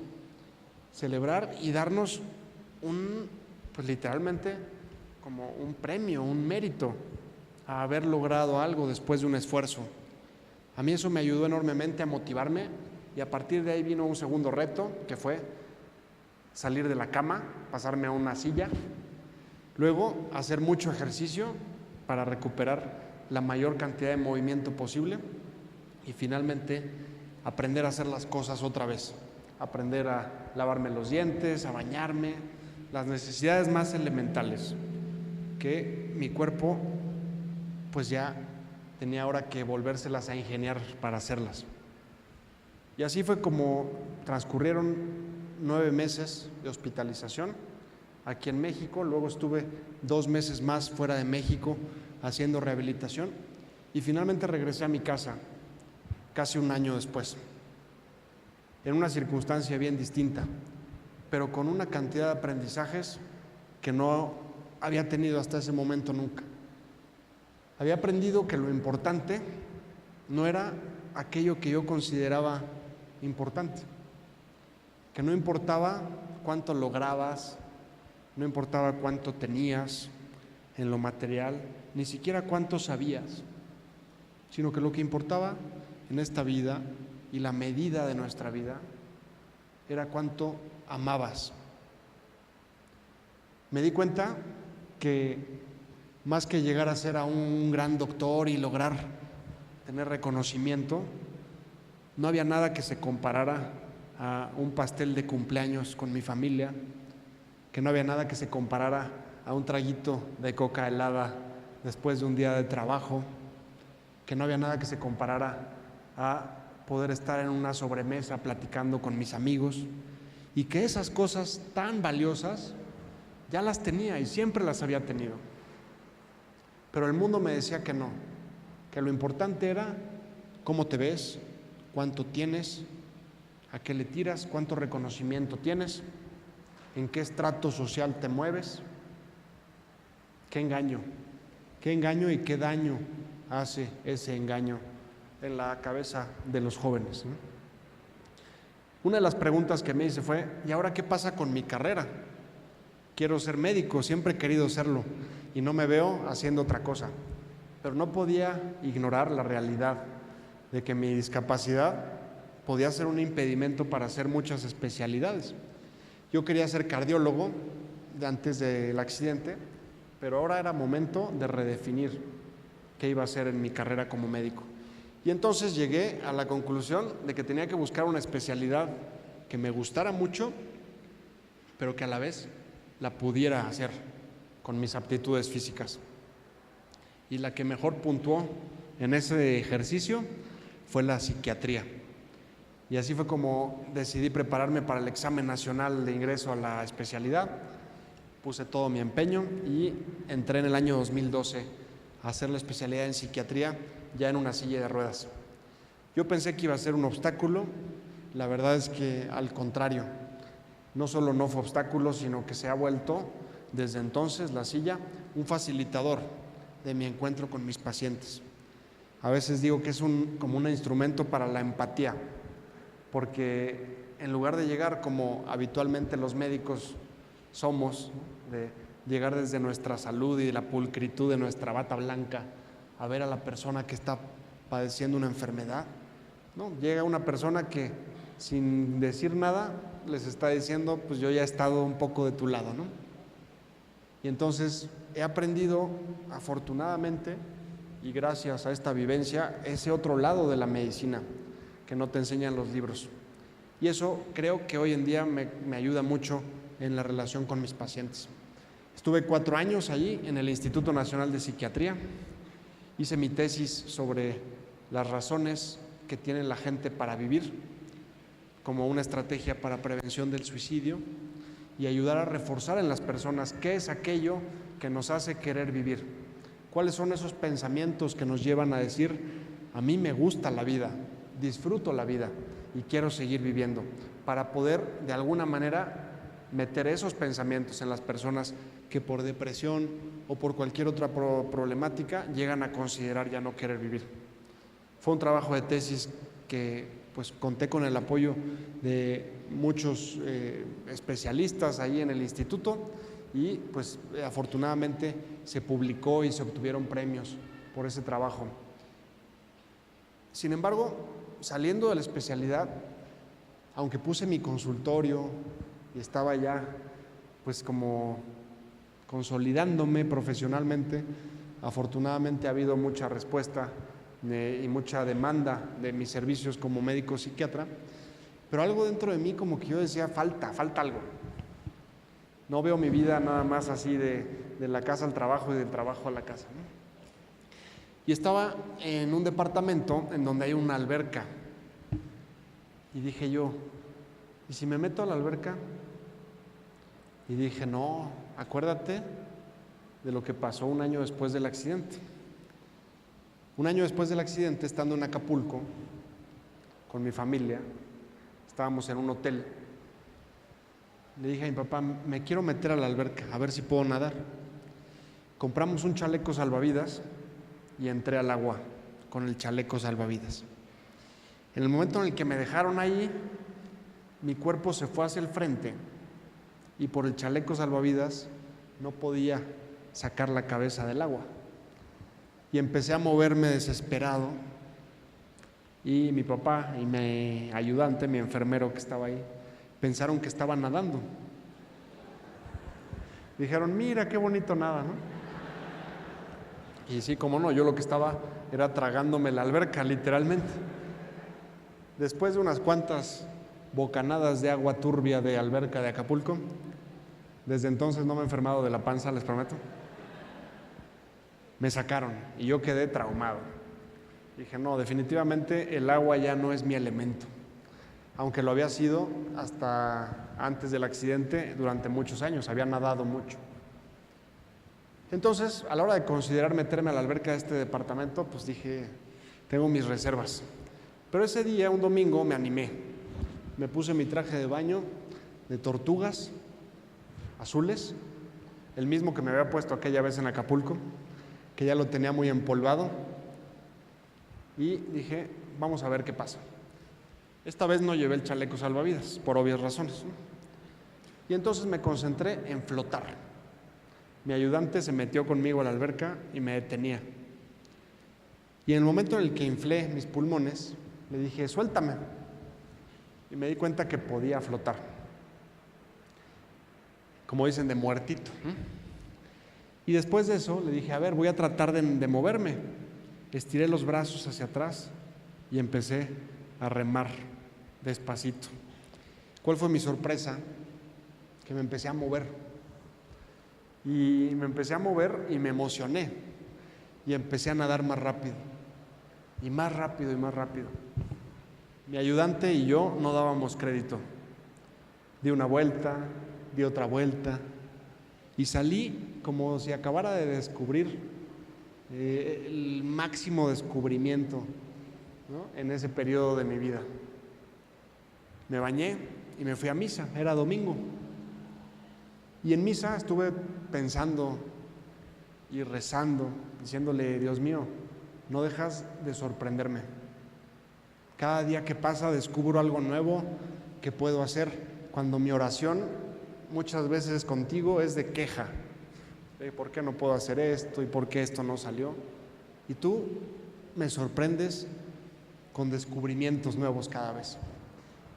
Celebrar y darnos pues literalmente como un premio, un mérito a haber logrado algo después de un esfuerzo. A mí eso me ayudó enormemente a motivarme y a partir de ahí vino un segundo reto que fue salir de la cama, pasarme a una silla, luego hacer mucho ejercicio para recuperar la mayor cantidad de movimiento posible y finalmente aprender a hacer las cosas otra vez, aprender a lavarme los dientes, a bañarme, las necesidades más elementales que mi cuerpo pues ya tenía ahora que volvérselas a ingeniar para hacerlas. Y así fue como transcurrieron 9 meses de hospitalización aquí en México, luego estuve 2 meses más fuera de México haciendo rehabilitación y finalmente regresé a mi casa casi un año después, en una circunstancia bien distinta, pero con una cantidad de aprendizajes que no había tenido hasta ese momento nunca. Había aprendido que lo importante no era aquello que yo consideraba importante, que no importaba cuánto lograbas, no importaba cuánto tenías en lo material, ni siquiera cuánto sabías, sino que lo que importaba en esta vida y la medida de nuestra vida era cuánto amabas. Me di cuenta que más que llegar a ser a un gran doctor y lograr tener reconocimiento, no había nada que se comparara a un pastel de cumpleaños con mi familia, que no había nada que se comparara a un traguito de coca helada después de un día de trabajo, que no había nada que se comparara a poder estar en una sobremesa platicando con mis amigos, y que esas cosas tan valiosas ya las tenía y siempre las había tenido. Pero el mundo me decía que no, que lo importante era cómo te ves, cuánto tienes, a qué le tiras, cuánto reconocimiento tienes, en qué estrato social te mueves. Qué engaño y qué daño hace ese engaño en la cabeza de los jóvenes, ¿no? Una de las preguntas que me hice fue: ¿y ahora qué pasa con mi carrera? Quiero ser médico, siempre he querido serlo y no me veo haciendo otra cosa. Pero no podía ignorar la realidad de que mi discapacidad podía ser un impedimento para hacer muchas especialidades. Yo quería ser cardiólogo antes del accidente, pero ahora era momento de redefinir qué iba a hacer en mi carrera como médico. Y entonces llegué a la conclusión de que tenía que buscar una especialidad que me gustara mucho, pero que a la vez la pudiera hacer con mis aptitudes físicas. Y la que mejor puntuó en ese ejercicio fue la psiquiatría. Y así fue como decidí prepararme para el examen nacional de ingreso a la especialidad. Puse todo mi empeño y entré en el año 2012 a hacer la especialidad en psiquiatría ya en una silla de ruedas. Yo pensé que iba a ser un obstáculo, la verdad es que al contrario, no solo no fue obstáculo, sino que se ha vuelto desde entonces la silla un facilitador de mi encuentro con mis pacientes. A veces digo que es como un instrumento para la empatía, porque en lugar de llegar como habitualmente los médicos somos, de llegar desde nuestra salud y de la pulcritud de nuestra bata blanca a ver a la persona que está padeciendo una enfermedad, ¿no? Llega una persona que sin decir nada les está diciendo: pues yo ya he estado un poco de tu lado, ¿no? Y entonces he aprendido, afortunadamente, y gracias a esta vivencia, ese otro lado de la medicina que no te enseñan los libros. Y eso creo que hoy en día me ayuda mucho en la relación con mis pacientes. Estuve 4 años allí en el Instituto Nacional de Psiquiatría. Hice mi tesis sobre las razones que tiene la gente para vivir como una estrategia para prevención del suicidio y ayudar a reforzar en las personas qué es aquello que nos hace querer vivir, cuáles son esos pensamientos que nos llevan a decir: a mí me gusta la vida, disfruto la vida y quiero seguir viviendo, para poder de alguna manera meter esos pensamientos en las personas que por depresión o por cualquier otra problemática llegan a considerar ya no querer vivir. Fue un trabajo de tesis que pues conté con el apoyo de muchos especialistas ahí en el instituto y pues afortunadamente se publicó y se obtuvieron premios por ese trabajo. Sin embargo, saliendo de la especialidad, aunque puse mi consultorio y estaba ya pues como consolidándome profesionalmente, Afortunadamente ha habido mucha respuesta y mucha demanda de mis servicios como médico psiquiatra, pero algo dentro de mí como que yo decía, falta algo. No veo mi vida nada más así de la casa al trabajo y del trabajo a la casa, ¿no? Y estaba en un departamento en donde hay una alberca. Y dije yo, ¿y si me meto a la alberca? Y dije, no, acuérdate de lo que pasó un año después del accidente. Un año después del accidente, estando en Acapulco, con mi familia, estábamos en un hotel. Le dije a mi papá, me quiero meter a la alberca, a ver si puedo nadar. Compramos un chaleco salvavidas y entré al agua con el chaleco salvavidas. En el momento en el que me dejaron ahí, mi cuerpo se fue hacia el frente y por el chaleco salvavidas no podía sacar la cabeza del agua. Y empecé a moverme desesperado y mi papá y mi ayudante, mi enfermero que estaba ahí, pensaron que estaba nadando. Dijeron, mira qué bonito nada, ¿no? Y sí, como no, yo lo que estaba era tragándome la alberca, literalmente. Después de unas cuantas bocanadas de agua turbia de alberca de Acapulco, desde entonces no me he enfermado de la panza, les prometo. Me sacaron y yo quedé traumado. Dije, no, definitivamente el agua ya no es mi elemento. Aunque lo había sido hasta antes del accidente durante muchos años, había nadado mucho. Entonces, a la hora de considerar meterme a la alberca de este departamento, pues dije, tengo mis reservas. Pero ese día, un domingo, me animé. Me puse mi traje de baño de tortugas azules, el mismo que me había puesto aquella vez en Acapulco, que ya lo tenía muy empolvado, y dije, vamos a ver qué pasa. Esta vez no llevé el chaleco salvavidas, por obvias razones, ¿no? Y entonces me concentré en flotar. Mi ayudante se metió conmigo a la alberca y me detenía. Y en el momento en el que inflé mis pulmones, le dije, suéltame. Y me di cuenta que podía flotar. Como dicen, de muertito, ¿no? Y después de eso le dije, a ver, voy a tratar de moverme. Estiré los brazos hacia atrás y empecé a remar despacito. ¿Cuál fue mi sorpresa? Que me empecé a mover. Y me empecé a mover y me emocioné. Y empecé a nadar más rápido. Y más rápido y más rápido. Mi ayudante y yo no dábamos crédito. Di una vuelta, di otra vuelta. Y salí como si acabara de descubrir el máximo descubrimiento, ¿no?, en ese periodo de mi vida. Me bañé y me fui a misa, era domingo. Y en misa estuve pensando y rezando, diciéndole, Dios mío, no dejas de sorprenderme. Cada día que pasa descubro algo nuevo que puedo hacer, cuando mi oración muchas veces contigo es de queja. ¿Por qué no puedo hacer esto? ¿Y por qué esto no salió? Y tú me sorprendes con descubrimientos nuevos cada vez.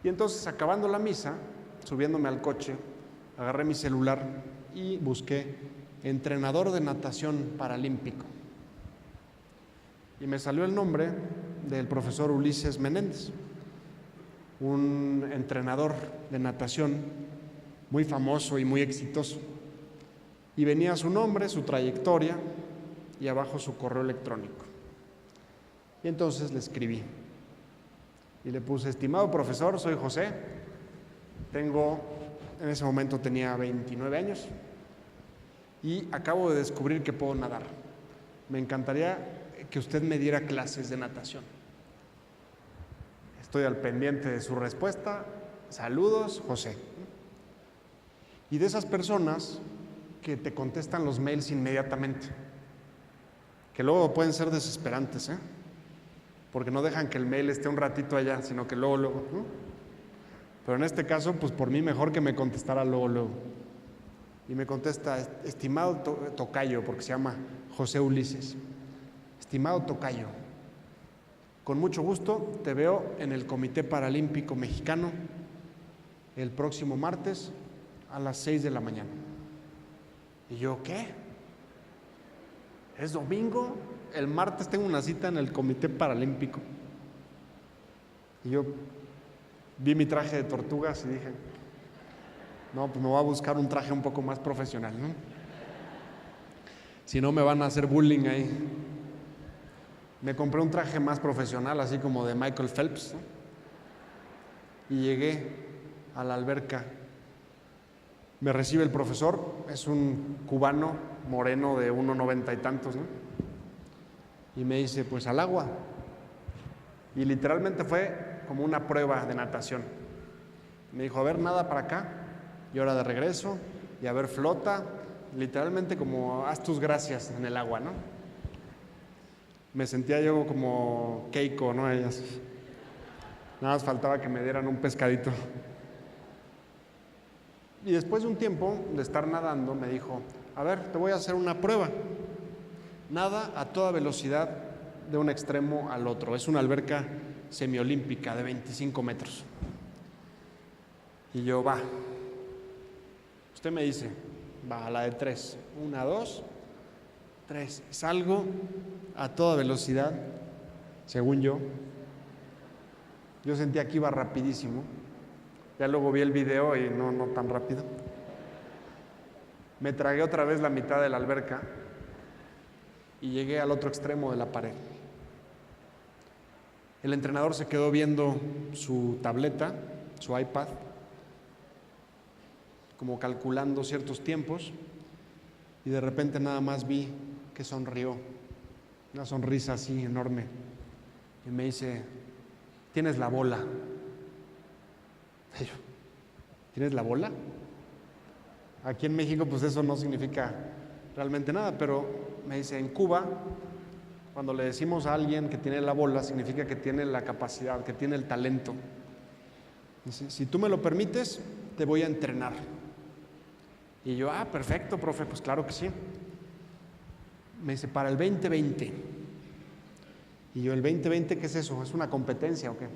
Y entonces, acabando la misa, subiéndome al coche, agarré mi celular y busqué entrenador de natación paralímpico. Y me salió el nombre del profesor Ulises Menéndez, un entrenador de natación muy famoso y muy exitoso. Y venía su nombre, su trayectoria y abajo su correo electrónico. Y entonces le escribí y le puse, estimado profesor, soy José, en ese momento tenía 29 años y acabo de descubrir que puedo nadar. Me encantaría que usted me diera clases de natación. Estoy al pendiente de su respuesta. Saludos, José. Y de esas personas que te contestan los mails inmediatamente, que luego pueden ser desesperantes, porque no dejan que el mail esté un ratito allá, sino que luego, ¿no? Pero en este caso, pues por mí mejor que me contestara luego. Y me contesta, estimado tocayo, porque se llama José Ulises, estimado tocayo, con mucho gusto te veo en el Comité Paralímpico Mexicano el próximo martes a las 6 de la mañana. Y yo, ¿qué? es domingo, el martes tengo una cita en el Comité Paralímpico. Y yo vi mi traje de tortugas y dije, no, pues me voy a buscar un traje un poco más profesional, ¿no? Si no me van a hacer bullying ahí. Me compré un traje más profesional, así como de Michael Phelps, ¿no? Y llegué a la alberca. Me recibe el profesor, es un cubano moreno de 1,90 y tantos, ¿no? Y me dice, pues al agua. Y literalmente fue como una prueba de natación. Me dijo, a ver, nada para acá, y ahora de regreso, y a ver, flota. Literalmente como haz tus gracias en el agua, ¿no? Me sentía yo como Keiko, ¿no? Ellas. Nada más faltaba que me dieran un pescadito. Y después de un tiempo de estar nadando, me dijo, a ver, te voy a hacer una prueba. Nada a toda velocidad de un extremo al otro. Es una alberca semiolímpica de 25 metros. Y yo, va. Usted me dice, va a la de 3. 1, 2, 3. Salgo a toda velocidad, según yo. Yo sentía que iba rapidísimo. Ya luego vi el video y no tan rápido. Me tragué otra vez la mitad de la alberca y llegué al otro extremo de la pared. El entrenador se quedó viendo su tableta, su iPad, como calculando ciertos tiempos, y de repente nada más vi que sonrió, una sonrisa así enorme, y me dice, ¿tienes la bola? Y yo, ¿tienes la bola? Aquí en México pues eso no significa realmente nada, pero me dice, en Cuba, cuando le decimos a alguien que tiene la bola, significa que tiene la capacidad, que tiene el talento. Dice, si tú me lo permites, te voy a entrenar. Y yo, perfecto, profe, pues claro que sí. Me dice, para el 2020. Y yo, ¿el 2020 qué es eso? ¿Es una competencia o qué?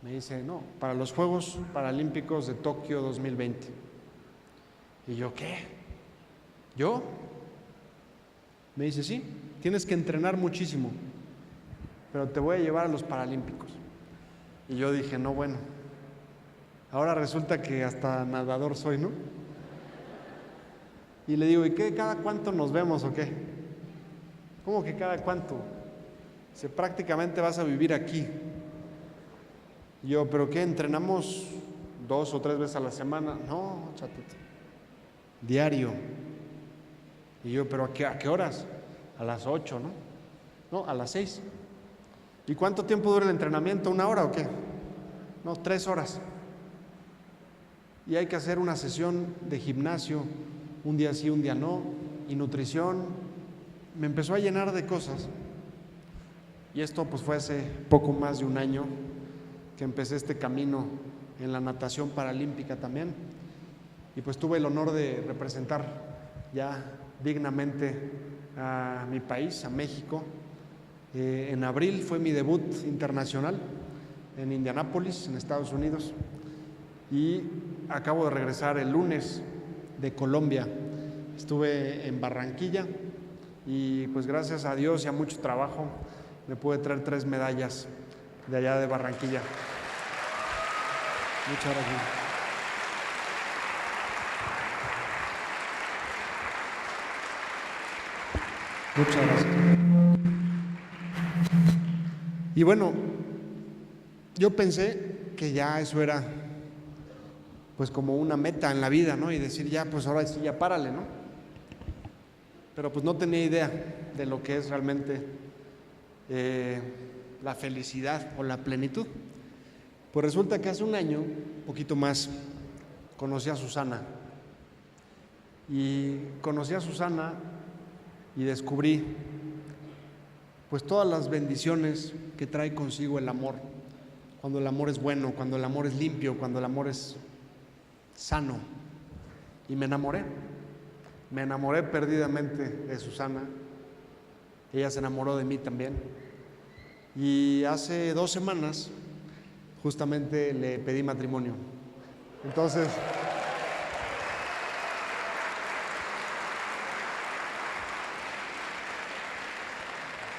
Me dice, no, para los Juegos Paralímpicos de Tokio 2020. Y yo, ¿qué? ¿Yo? Me dice, sí, tienes que entrenar muchísimo, pero te voy a llevar a los Paralímpicos. Y yo dije, no, bueno, ahora resulta que hasta nadador soy, ¿no? Y le digo, ¿y qué? ¿Cada cuánto nos vemos o qué? ¿Cómo que cada cuánto? Dice, prácticamente vas a vivir aquí. Y yo, ¿pero qué? ¿Entrenamos 2 o 3 veces a la semana? No, chatito, diario. Y yo, ¿pero a qué horas? A las 8, ¿no? No, a las 6. ¿Y cuánto tiempo dura el entrenamiento? ¿1 hora o qué? No, 3 horas. Y hay que hacer una sesión de gimnasio, un día sí, un día no, y nutrición. Me empezó a llenar de cosas. Y esto pues fue hace poco más de 1 año que empecé este camino en la natación paralímpica también. Y pues tuve el honor de representar ya dignamente a mi país, a México. En abril fue mi debut internacional en Indianápolis, en Estados Unidos. Y acabo de regresar el lunes de Colombia. Estuve en Barranquilla y pues gracias a Dios y a mucho trabajo me pude traer 3 medallas de allá de Barranquilla. Muchas gracias. Muchas gracias. Y bueno, yo pensé que ya eso era pues como una meta en la vida, ¿no? Y decir ya, pues ahora sí, ya párale, ¿no? Pero pues no tenía idea de lo que es realmente la felicidad o la plenitud. Pues resulta que hace 1 año, un poquito más, conocí a Susana. Y conocí a Susana y descubrí pues todas las bendiciones que trae consigo el amor. Cuando el amor es bueno, cuando el amor es limpio, cuando el amor es sano. Y me enamoré perdidamente de Susana. Ella se enamoró de mí también. Y hace 2 semanas justamente le pedí matrimonio. Entonces,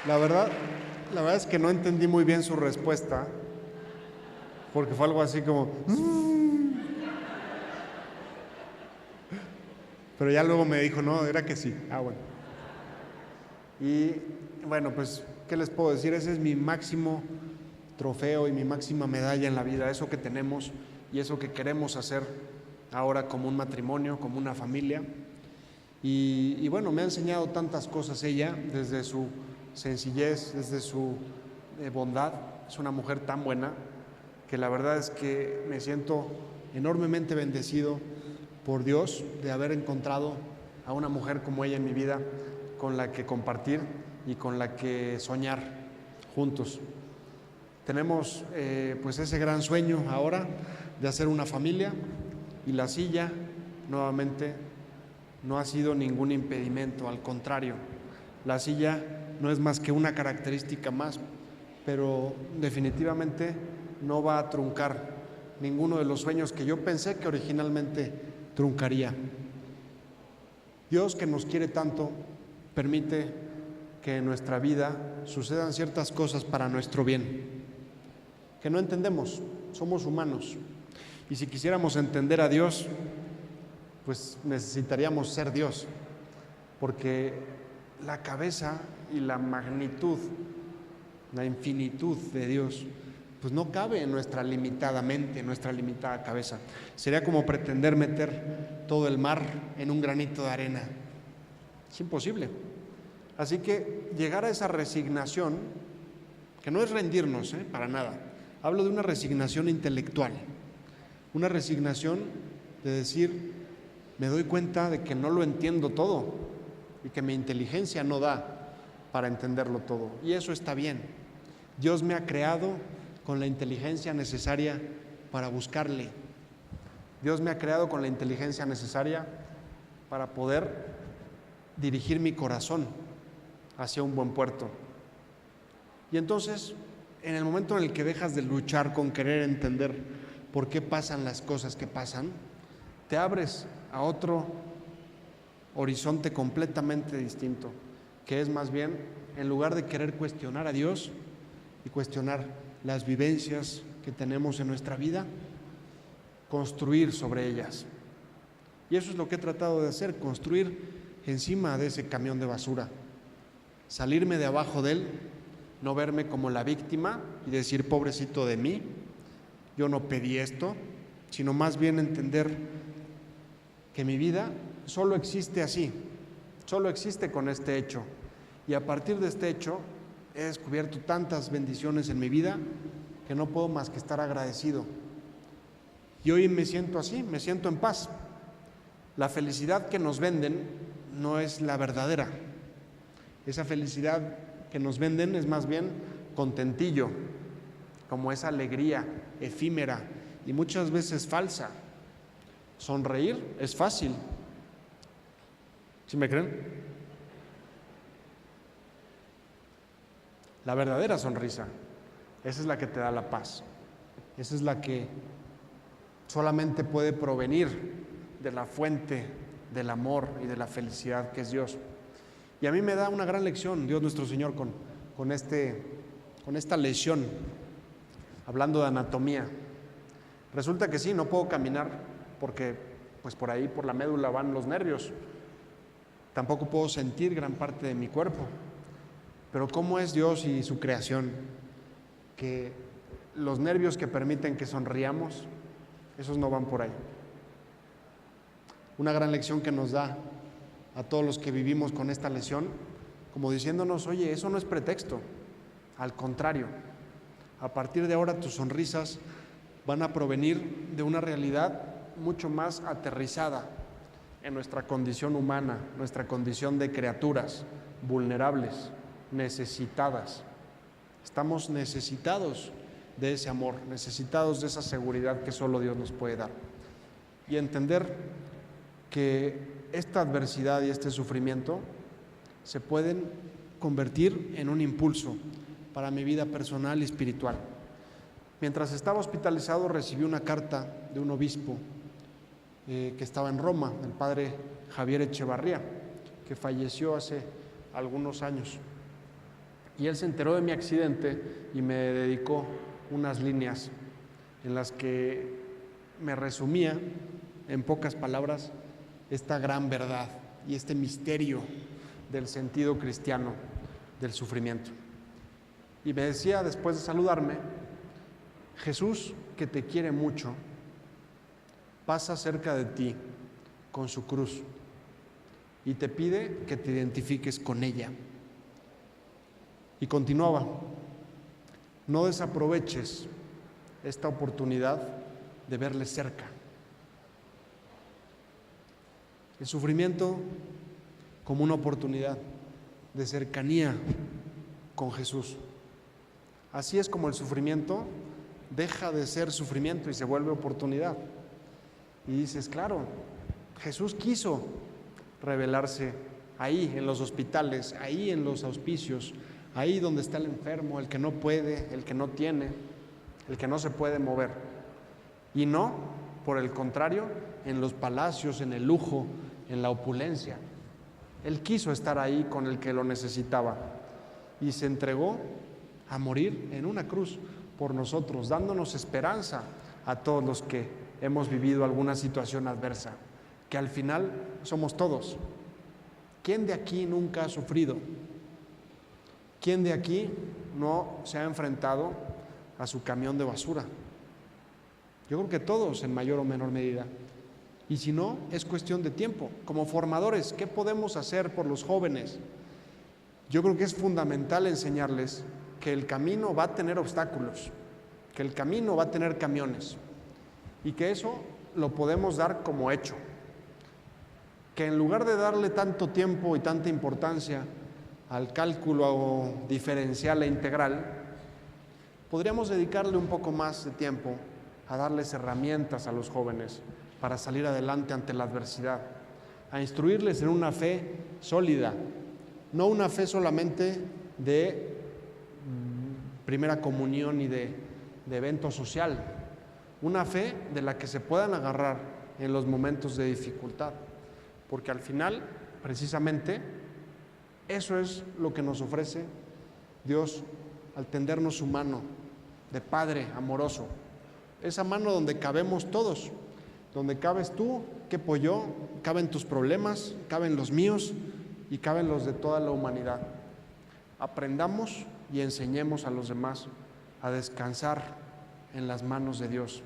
La verdad, la verdad es que no entendí muy bien su respuesta, porque fue algo así como... Pero ya luego me dijo, no, era que sí. Ah, bueno. Y bueno, pues, ¿qué les puedo decir? Ese es mi máximo trofeo y mi máxima medalla en la vida, eso que tenemos y eso que queremos hacer ahora como un matrimonio, como una familia. Y bueno, me ha enseñado tantas cosas ella, desde su sencillez, desde su bondad. Es una mujer tan buena que la verdad es que me siento enormemente bendecido por Dios de haber encontrado a una mujer como ella en mi vida, con la que compartir y con la que soñar juntos. Tenemos pues ese gran sueño ahora de hacer una familia, y la silla nuevamente no ha sido ningún impedimento, al contrario, la silla no es más que una característica más, pero definitivamente no va a truncar ninguno de los sueños que yo pensé que originalmente truncaría. Dios, que nos quiere tanto, permite que en nuestra vida sucedan ciertas cosas para nuestro bien, que no entendemos, somos humanos, y si quisiéramos entender a Dios, pues necesitaríamos ser Dios, porque la cabeza y la magnitud, la infinitud de Dios, pues no cabe en nuestra limitada mente, en nuestra limitada cabeza. Sería como pretender meter todo el mar en un granito de arena. Es imposible. Así que llegar a esa resignación, que no es rendirnos, para nada. Hablo de una resignación intelectual, una resignación de decir, me doy cuenta de que no lo entiendo todo y que mi inteligencia no da para entenderlo todo. Y eso está bien. Dios me ha creado con la inteligencia necesaria para buscarle. Dios me ha creado con la inteligencia necesaria para poder dirigir mi corazón hacia un buen puerto. Y entonces, en el momento en el que dejas de luchar con querer entender por qué pasan las cosas que pasan, te abres a otro horizonte completamente distinto, que es más bien, en lugar de querer cuestionar a Dios y cuestionar las vivencias que tenemos en nuestra vida, construir sobre ellas. Y eso es lo que he tratado de hacer, construir encima de ese camión de basura, salirme de abajo de él, no verme como la víctima y decir, pobrecito de mí, yo no pedí esto, sino más bien entender que mi vida solo existe así, solo existe con este hecho, y a partir de este hecho he descubierto tantas bendiciones en mi vida que no puedo más que estar agradecido. Y hoy me siento así, me siento en paz. La felicidad que nos venden no es la verdadera. Esa felicidad que nos venden es más bien contentillo, como esa alegría efímera y muchas veces falsa. Sonreír es fácil. ¿Sí me creen? La verdadera sonrisa, esa es la que te da la paz. Esa es la que solamente puede provenir de la fuente del amor y de la felicidad que es Dios. Y a mí me da una gran lección Dios nuestro Señor con esta lección, hablando de anatomía. Resulta que sí, no puedo caminar porque pues por ahí, por la médula van los nervios. Tampoco puedo sentir gran parte de mi cuerpo. Pero ¿cómo es Dios y su creación? Que los nervios que permiten que sonriamos, esos no van por ahí. Una gran lección que nos da a todos los que vivimos con esta lesión, como diciéndonos, oye, eso no es pretexto. Al contrario, a partir de ahora tus sonrisas van a provenir de una realidad mucho más aterrizada en nuestra condición humana, nuestra condición de criaturas vulnerables, necesitadas. Estamos necesitados de ese amor, necesitados de esa seguridad que solo Dios nos puede dar. Y entender que esta adversidad y este sufrimiento se pueden convertir en un impulso para mi vida personal y espiritual. Mientras estaba hospitalizado recibí una carta de un obispo que estaba en Roma, el padre Javier Echevarría, que falleció hace algunos años. Y él se enteró de mi accidente y me dedicó unas líneas en las que me resumía en pocas palabras esta gran verdad y este misterio del sentido cristiano del sufrimiento. Y me decía, después de saludarme: Jesús, que te quiere mucho, pasa cerca de ti con su cruz y te pide que te identifiques con ella. Y continuaba: no desaproveches esta oportunidad de verle cerca. El sufrimiento como una oportunidad de cercanía con Jesús. Así es como el sufrimiento deja de ser sufrimiento y se vuelve oportunidad. Y dices, claro, Jesús quiso revelarse ahí en los hospitales, ahí en los hospicios, ahí donde está el enfermo, el que no puede, el que no tiene, el que no se puede mover. Y no, por el contrario, en los palacios, en el lujo, en la opulencia. Él quiso estar ahí con el que lo necesitaba y se entregó a morir en una cruz por nosotros, dándonos esperanza a todos los que hemos vivido alguna situación adversa, que al final somos todos. ¿Quién de aquí nunca ha sufrido? ¿Quién de aquí no se ha enfrentado a su camión de basura? Yo creo que todos, en mayor o menor medida. Y si no, es cuestión de tiempo. Como formadores, ¿qué podemos hacer por los jóvenes? Yo creo que es fundamental enseñarles que el camino va a tener obstáculos, que el camino va a tener camiones y que eso lo podemos dar como hecho. Que en lugar de darle tanto tiempo y tanta importancia al cálculo diferencial e integral, podríamos dedicarle un poco más de tiempo a darles herramientas a los jóvenes para salir adelante ante la adversidad, a instruirles en una fe sólida, no una fe solamente de primera comunión y de evento social, una fe de la que se puedan agarrar en los momentos de dificultad, porque al final, precisamente, eso es lo que nos ofrece Dios al tendernos su mano de Padre amoroso, esa mano donde cabemos todos, donde cabes tú, quepo yo, caben tus problemas, caben los míos y caben los de toda la humanidad. Aprendamos y enseñemos a los demás a descansar en las manos de Dios.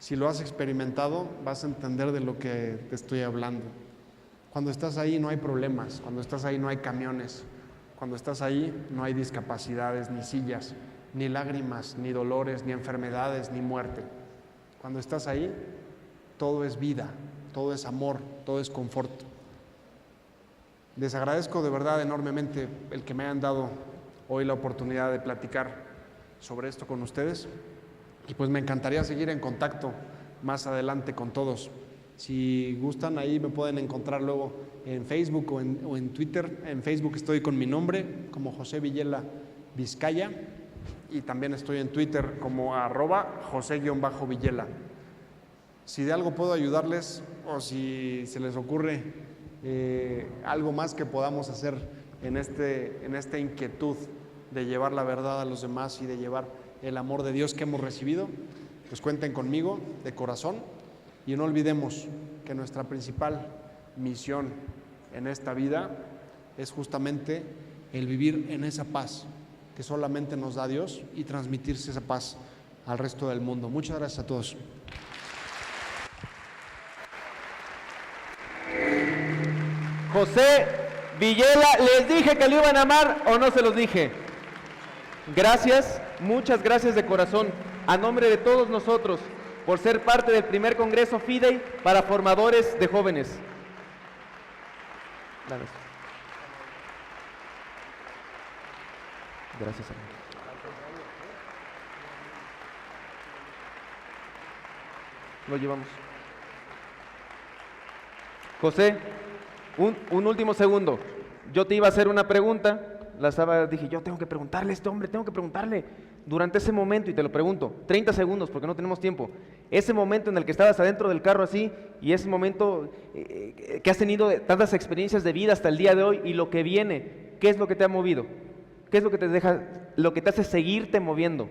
Si lo has experimentado, vas a entender de lo que te estoy hablando. Cuando estás ahí no hay problemas, cuando estás ahí no hay camiones, cuando estás ahí no hay discapacidades, ni sillas, ni lágrimas, ni dolores, ni enfermedades, ni muerte. Cuando estás ahí, todo es vida, todo es amor, todo es confort. Les agradezco de verdad enormemente el que me hayan dado hoy la oportunidad de platicar sobre esto con ustedes y pues me encantaría seguir en contacto más adelante con todos. Si gustan, ahí me pueden encontrar luego en Facebook o en Twitter. En Facebook estoy con mi nombre como José Villela Vizcaya y también estoy en Twitter como @José_Villela. Si de algo puedo ayudarles o si se les ocurre algo más que podamos hacer en esta inquietud de llevar la verdad a los demás y de llevar el amor de Dios que hemos recibido, pues cuenten conmigo de corazón y no olvidemos que nuestra principal misión en esta vida es justamente el vivir en esa paz que solamente nos da Dios y transmitirse esa paz al resto del mundo. Muchas gracias a todos. José Villela, ¿les dije que lo iban a amar o no se los dije? Gracias, muchas gracias de corazón, a nombre de todos nosotros, por ser parte del primer Congreso FIDEY para formadores de jóvenes. Gracias, amigo. Lo llevamos. José, un último segundo. Yo te iba a hacer una pregunta, dije, yo tengo que preguntarle a este hombre, tengo que preguntarle. Durante ese momento, y te lo pregunto, 30 segundos porque no tenemos tiempo, ese momento en el que estabas adentro del carro así, y ese momento que has tenido tantas experiencias de vida hasta el día de hoy y lo que viene, ¿qué es lo que te ha movido? ¿Qué es lo que te deja, lo que te hace seguirte moviendo?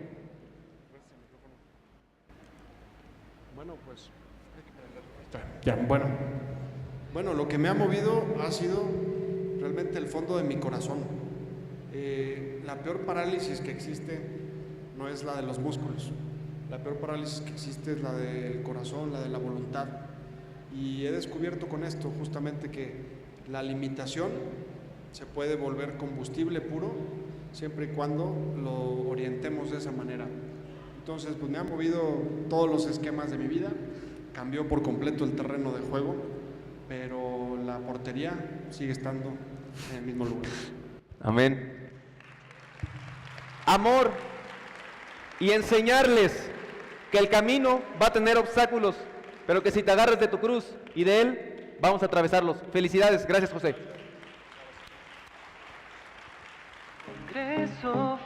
Bueno, pues. Ya, bueno. Bueno, lo que me ha movido ha sido realmente el fondo de mi corazón. La peor parálisis que existe no es la de los músculos. La peor parálisis que existe es la del corazón, la de la voluntad. Y he descubierto con esto justamente que la limitación se puede volver combustible puro siempre y cuando lo orientemos de esa manera. Entonces, pues me han movido todos los esquemas de mi vida, cambió por completo el terreno de juego, pero la portería sigue estando en el mismo lugar. Amén. Amor y enseñarles que el camino va a tener obstáculos, pero que si te agarras de tu cruz y de Él, vamos a atravesarlos. Felicidades, gracias José. Congreso